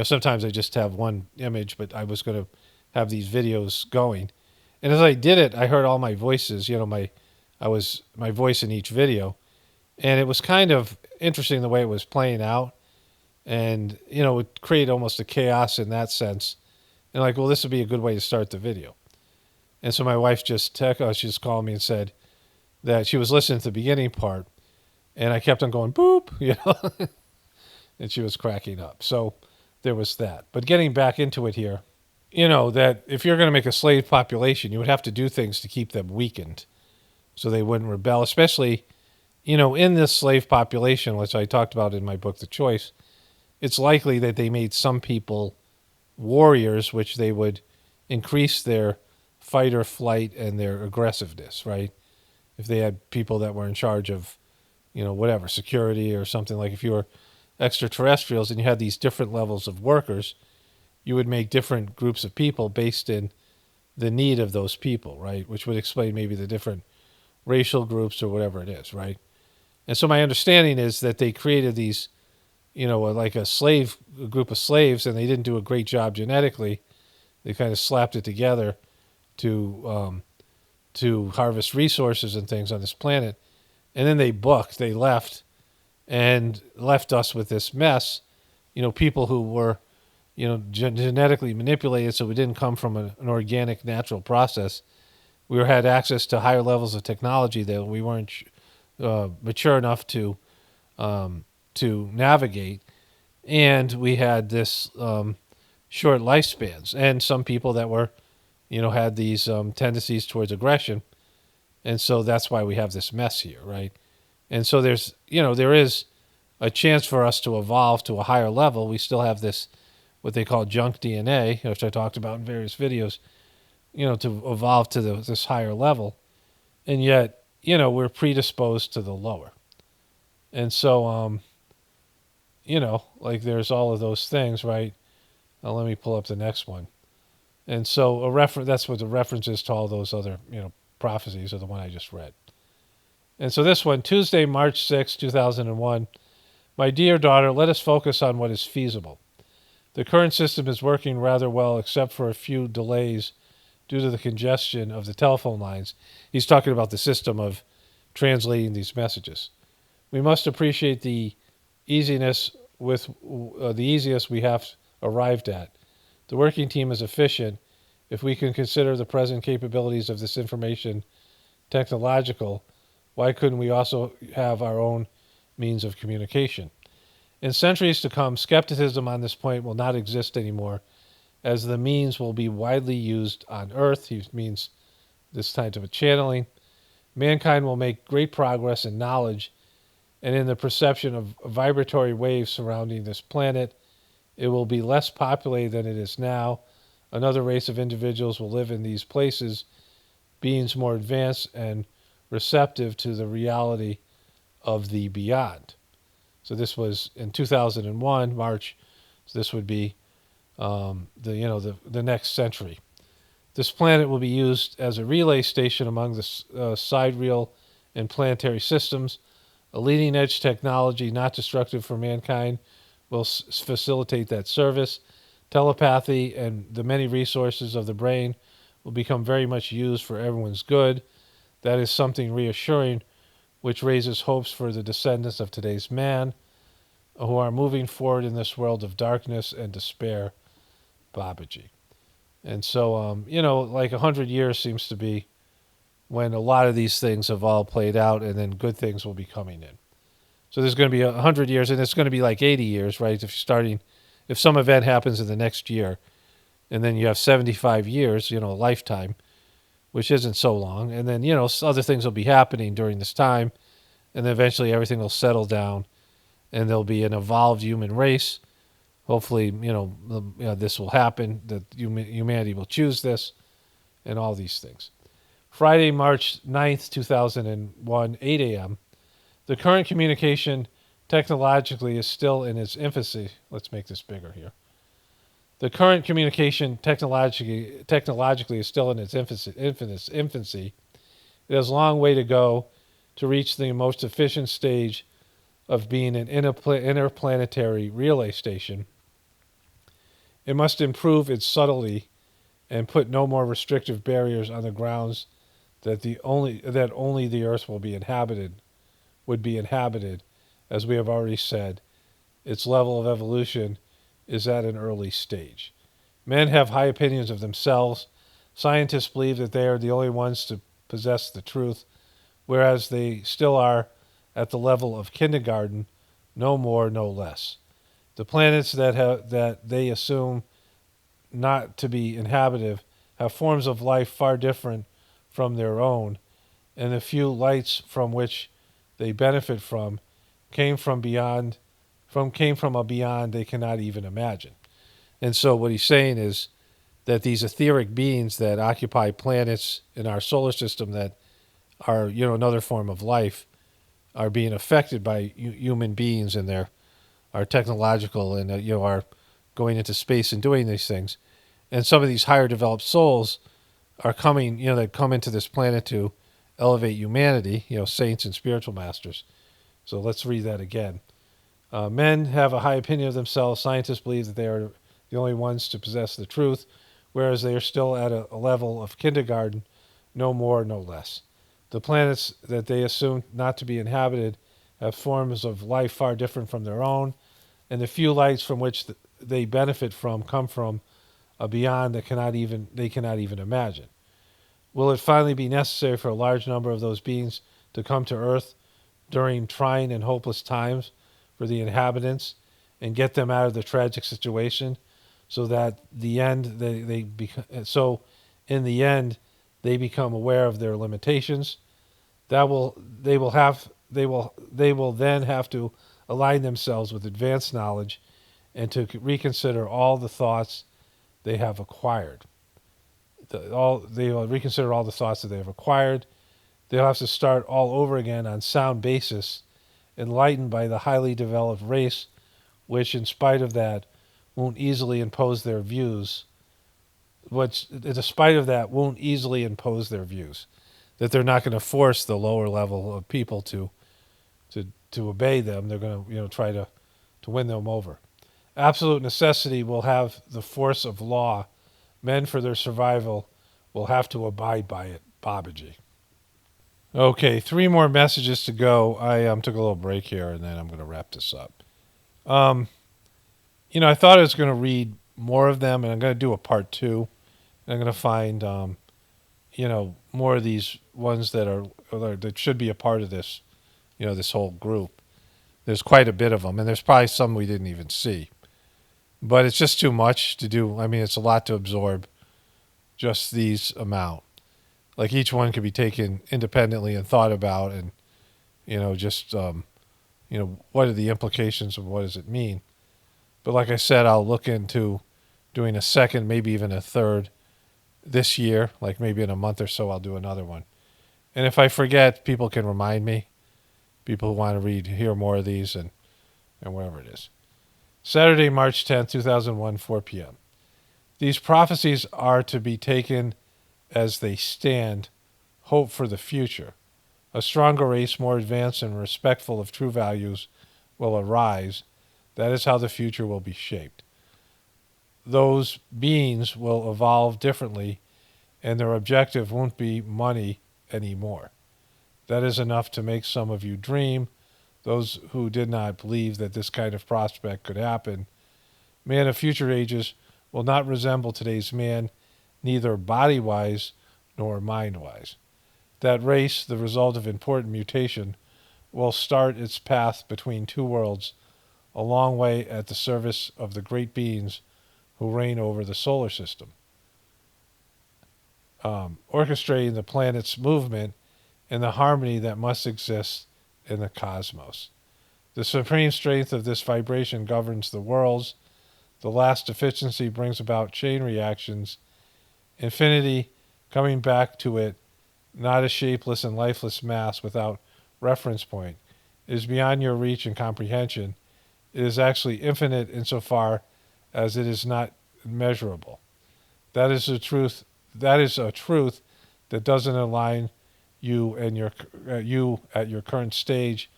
Sometimes I just have one image, but I was going to have these videos going. And as I did it, I heard all my voices, my voice in each video. And it was kind of interesting the way it was playing out. And, it would create almost a chaos in that sense. And like, well, this would be a good way to start the video. And so my wife she just called me and said that she was listening to the beginning part. And I kept on going, boop, and she was cracking up. So there was that. But getting back into it here, that if you're going to make a slave population, you would have to do things to keep them weakened so they wouldn't rebel, especially, in this slave population, which I talked about in my book, The Choice. It's likely that they made some people warriors, which they would increase their fight or flight and their aggressiveness, right? If they had people that were in charge of, whatever, security or something, like if you were extraterrestrials and you had these different levels of workers, you would make different groups of people based in the need of those people, right? Which would explain maybe the different racial groups or whatever it is, right? And so my understanding is that they created these, like a group of slaves, and they didn't do a great job genetically. They kind of slapped it together to harvest resources and things on this planet. And then they left, and left us with this mess, people who were, genetically manipulated, so we didn't come from an organic, natural process. We had access to higher levels of technology that we weren't mature enough to navigate, and we had this short lifespans, and some people that were, had these tendencies towards aggression, and so that's why we have this mess here, right? And so there is a chance for us to evolve to a higher level. We still have this, what they call junk DNA, which I talked about in various videos, to evolve to this higher level. And yet, we're predisposed to the lower. And so, like there's all of those things, right? Now let me pull up the next one. And so that's what the reference is to all those other, prophecies, are the one I just read. And so this one, Tuesday, March 6, 2001. My dear daughter, let us focus on what is feasible. The current system is working rather well, except for a few delays due to the congestion of the telephone lines. He's talking about the system of translating these messages. We must appreciate the easiness with the easiest we have arrived at. The working team is efficient if we can consider the present capabilities of this information technological. Why couldn't we also have our own means of communication? In centuries to come, skepticism on this point will not exist anymore, as the means will be widely used on Earth. He means this type of a channeling. Mankind will make great progress in knowledge and in the perception of vibratory waves surrounding this planet. It will be less populated than it is now. Another race of individuals will live in these places, beings more advanced and receptive to the reality of the beyond. So this was in 2001, March. So this would be the next century. This planet will be used as a relay station among the sidereal and planetary systems. A leading edge technology not destructive for mankind will facilitate that service. Telepathy and the many resources of the brain will become very much used for everyone's good. That is something reassuring, which raises hopes for the descendants of today's man, who are moving forward in this world of darkness and despair. Babaji. And so, like 100 years seems to be when a lot of these things have all played out, and then good things will be coming in. So there's going to be 100 years, and it's going to be like 80 years, right? If some event happens in the next year, and then you have 75 years, a lifetime, which isn't so long, and then other things will be happening during this time, and then eventually everything will settle down, and there'll be an evolved human race. Hopefully, this will happen, that humanity will choose this, and all these things. Friday, March 9th, 2001, 8 a.m. The current communication technologically is still in its infancy. Let's make this bigger here. The current communication technologically is still in its infancy. It has a long way to go to reach the most efficient stage of being an interplanetary relay station. It must improve its subtlety and put no more restrictive barriers on the grounds that only the Earth would be inhabited, as we have already said. Its level of evolution is at an early stage. Men have high opinions of themselves. Scientists believe that they are the only ones to possess the truth, whereas they still are at the level of kindergarten, no more, no less. The planets that they assume not to be inhabited have forms of life far different from their own, and the few lights from which they benefit came from a beyond they cannot even imagine. And so what he's saying is that these etheric beings that occupy planets in our solar system that are, another form of life, are being affected by human beings, and are technological, and are going into space and doing these things. And some of these higher developed souls are coming, that come into this planet to elevate humanity, saints and spiritual masters. So let's read that again. Men have a high opinion of themselves. Scientists believe that they are the only ones to possess the truth, whereas they are still at a level of kindergarten, no more, no less. The planets that they assume not to be inhabited have forms of life far different from their own, and the few lights from which they benefit come from a beyond that they cannot even imagine. Will it finally be necessary for a large number of those beings to come to Earth during trying and hopeless times for the inhabitants and get them out of the tragic situation, so that in the end they become aware of their limitations? They will have they will then have to align themselves with advanced knowledge and to reconsider all the thoughts they have acquired. They will reconsider all the thoughts that they have acquired. They'll have to start all over again on sound basis, enlightened by the highly developed race, which, in spite of that, won't easily impose their views. Which, in spite of that, won't easily impose their views. That they're not going to force the lower level of people to obey them. They're going to try to win them over. Absolute necessity will have the force of law. Men, for their survival, will have to abide by it. Babaji. Okay, 3 more messages to go. I took a little break here, and then I'm going to wrap this up. I thought I was going to read more of them, and I'm going to do a part 2. And I'm going to find, more of these ones that should be a part of this, this whole group. There's quite a bit of them, and there's probably some we didn't even see. But it's just too much to do. I mean, it's a lot to absorb, just these amount. Like each one could be taken independently and thought about, and just what are the implications of what does it mean. But like I said, I'll look into doing a second, maybe even a third this year. Like maybe in a month or so, I'll do another one. And if I forget, people can remind me. People who want to hear more of these, and whatever it is. Saturday, March 10th, 2001, 4 p.m. These prophecies are to be taken as they stand, hope for the future. A stronger race, more advanced and respectful of true values, will arise. That is how the future will be shaped. Those beings will evolve differently, and their objective won't be money anymore. That is enough to make some of you dream. Those who did not believe that this kind of prospect could happen. Man of future ages will not resemble today's man, neither body-wise nor mind-wise. That race, the result of important mutation, will start its path between 2 worlds, a long way at the service of the great beings who reign over the solar system, orchestrating the planet's movement and the harmony that must exist in the cosmos. The supreme strength of this vibration governs the worlds. The last deficiency brings about chain reactions. Infinity, coming back to it, not a shapeless and lifeless mass without reference point, is beyond your reach and comprehension. It is actually infinite insofar as it is not measurable. That is a truth. That is a truth that doesn't align you and you at your current stage,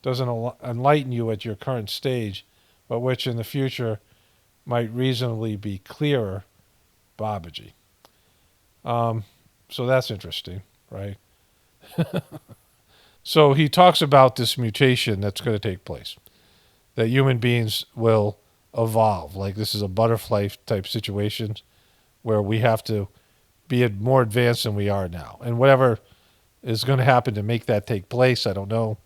doesn't enlighten you at your current stage, but which in the future might reasonably be clearer. Babaji. So that's interesting, right? So he talks about this mutation that's going to take place, that human beings will evolve. Like this is a butterfly type situation where we have to be more advanced than we are now. And whatever is going to happen to make that take place, I don't know.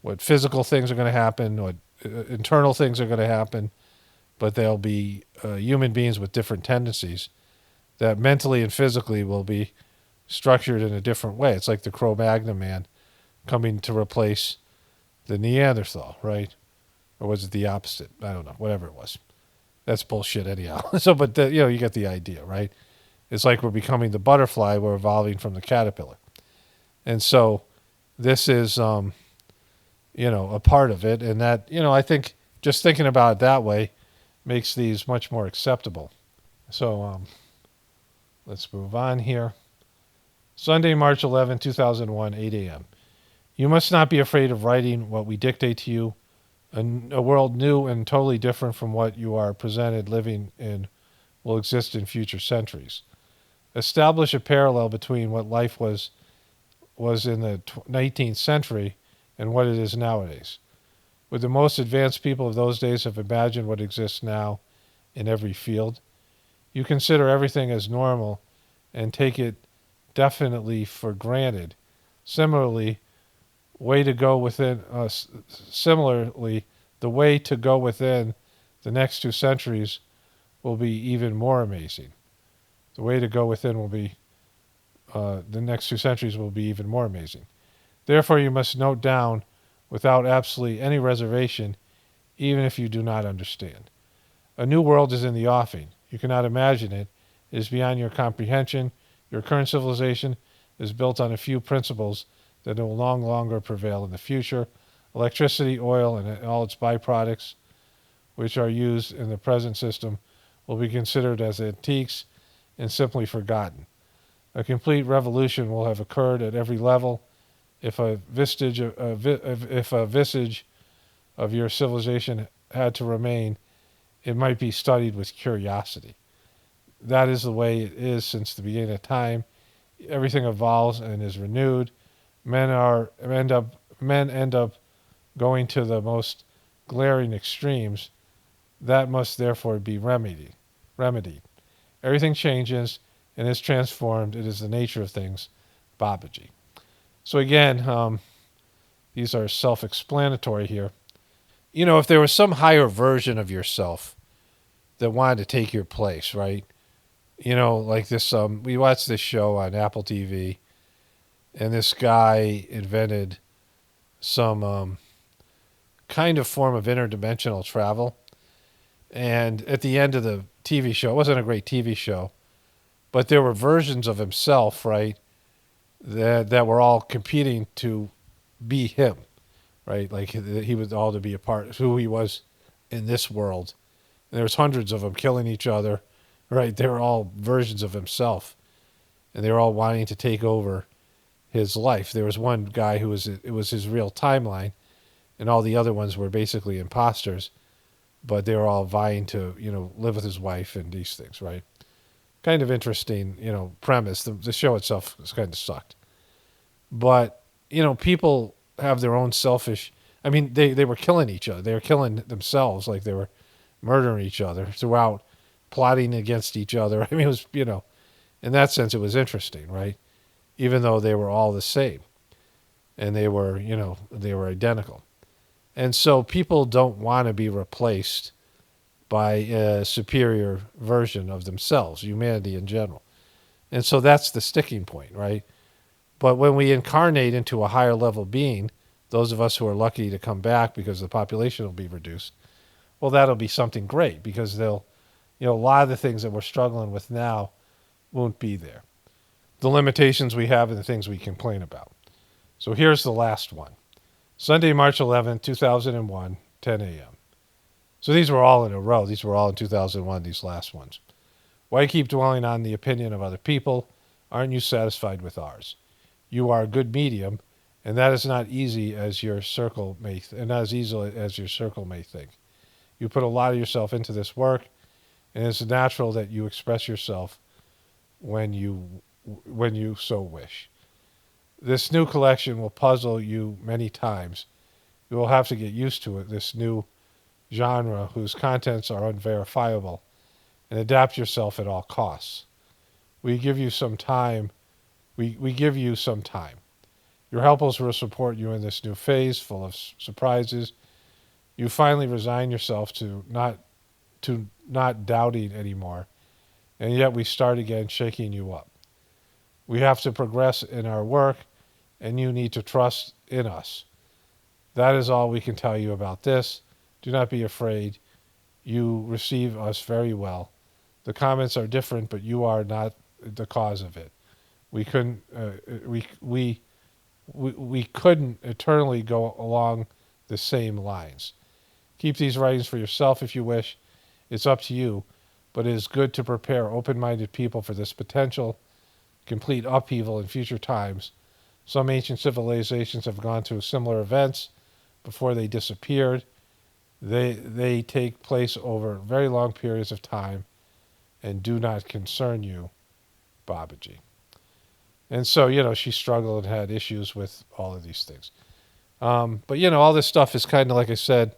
What physical things are going to happen, what internal things are going to happen, but there'll be human beings with different tendencies that mentally and physically will be structured in a different way. It's like the Cro-Magnon man coming to replace the Neanderthal, right? Or was it the opposite? I don't know. Whatever it was. That's bullshit anyhow. So, but you get the idea, right? It's like we're becoming the butterfly. We're evolving from the caterpillar. And so this is, a part of it. And that, I think just thinking about it that way makes these much more acceptable. So let's move on here. Sunday, March 11, 2001, 8 a.m. You must not be afraid of writing what we dictate to you. A world new and totally different from what you are presented living in will exist in future centuries. Establish a parallel between what life was in the 19th century and what it is nowadays. Would the most advanced people of those days have imagined what exists now in every field? You consider everything as normal and take it definitely for granted. Similarly, the way to go within the next 2 centuries will be even more amazing. The way to go within the next 2 centuries will be even more amazing. Therefore, you must note down without absolutely any reservation, even if you do not understand. A new world is in the offing. You cannot imagine it. It is beyond your comprehension. Your current civilization is built on a few principles that will no longer prevail in the future. Electricity, oil, and all its byproducts, which are used in the present system, will be considered as antiques and simply forgotten. A complete revolution will have occurred at every level. If a vestige of your civilization had to remain, it might be studied with curiosity. That is the way it is since the beginning of time. Everything evolves and is renewed. Men end up going to the most glaring extremes. That must therefore be remedied. Everything changes and is transformed. It is the nature of things. Babaji. So again, these are self-explanatory here. You know, if there was some higher version of yourself that wanted to take your place, right? You know, like this. We watched this show on Apple TV, and this guy invented some kind of form of interdimensional travel. And at the end of the TV show, it wasn't a great TV show, but there were versions of himself, right, that were all competing to be him, right? Like he was all to be a part of who he was in this world. And there was hundreds of them killing each other, right? They were all versions of himself, and they were all wanting to take over his life. There was one guy who it was his real timeline, and all the other ones were basically imposters, but they were all vying to, live with his wife and these things, right? Kind of interesting, premise. The show itself kind of sucked. But, people have their own selfish. I mean, they were killing each other. They were killing themselves, like they were murdering each other throughout, plotting against each other. I mean, it was, in that sense, it was interesting, right? Even though they were all the same, and they were identical. And so people don't want to be replaced by a superior version of themselves, humanity in general. And so that's the sticking point, right? But when we incarnate into a higher level being, those of us who are lucky to come back because the population will be reduced, well, that'll be something great because they'll, a lot of the things that we're struggling with now won't be there. The limitations we have and the things we complain about. So here's the last one. Sunday, March 11th, 2001, 10 a.m. So these were all in a row. These were all in 2001, these last ones. Why keep dwelling on the opinion of other people? Aren't you satisfied with ours? You are a good medium, and that is not easy as your circle may and not as easily as your circle may think. You put a lot of yourself into this work, and it's natural that you express yourself when you so wish. This new collection will puzzle you many times. You will have to get used to it, this new genre whose contents are unverifiable, and adapt yourself at all costs. We give you some time. We give you some time. Your helpers will support you in this new phase full of surprises. You finally resign yourself to not doubting anymore, and yet we start again shaking you up. We have to progress in our work, and you need to trust in us. That is all we can tell you about this. Do not be afraid. You receive us very well. The comments are different, but you are not the cause of it. We couldn't we couldn't eternally go along the same lines. Keep these writings for yourself if you wish. It's up to you, but it is good to prepare open-minded people for this potential complete upheaval in future times. Some ancient civilizations have gone through similar events before they disappeared. They take place over very long periods of time and do not concern you, Babaji. And so, she struggled and had issues with all of these things. But, all this stuff is kind of, like I said,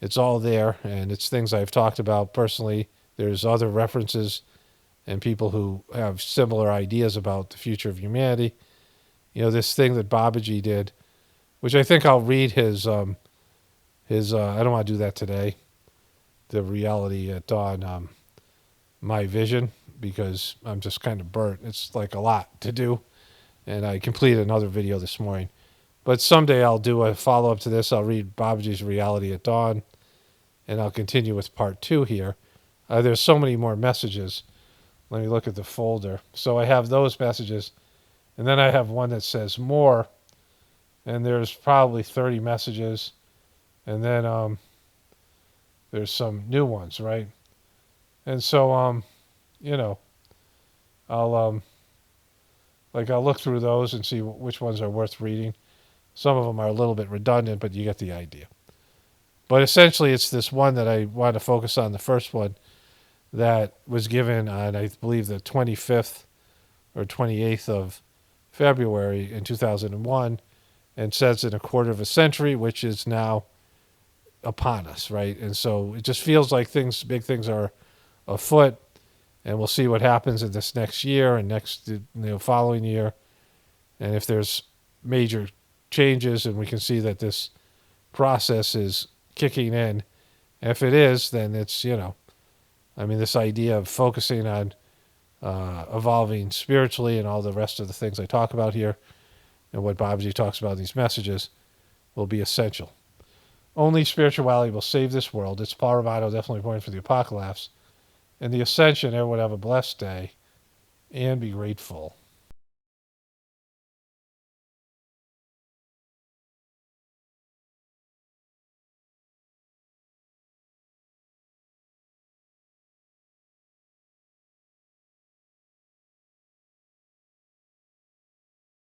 it's all there, and it's things I've talked about personally. There's other references and people who have similar ideas about the future of humanity. This thing that Babaji did, which I think I'll read his I don't want to do that today, the reality at dawn, my vision, because I'm just kind of burnt. It's like a lot to do, and I completed another video this morning. But someday I'll do a follow up to this. I'll read Babaji's Reality at Dawn, and I'll continue with part 2 here. There's so many more messages. Let me look at the folder. So I have those messages, and then I have one that says more, and there's probably 30 messages, and then there's some new ones, right? And so you know, I'll I'll look through those and see which ones are worth reading. Some of them are a little bit redundant, but you get the idea. But essentially, it's this one that I want to focus on, the first one that was given on, I believe, the 25th or 28th of February in 2001, and says in a quarter of a century, which is now upon us, right? And so it just feels like big things are afoot, and we'll see what happens in this next year and following year, and if there's major changes, and we can see that this process is kicking in. If it is, then it's this idea of focusing on evolving spiritually and all the rest of the things I talk about here, and what Babaji talks about in these messages, will be essential. Only spirituality will save this world. It's Paul Romano definitely pointing for the apocalypse. And the ascension, everyone have a blessed day and be grateful.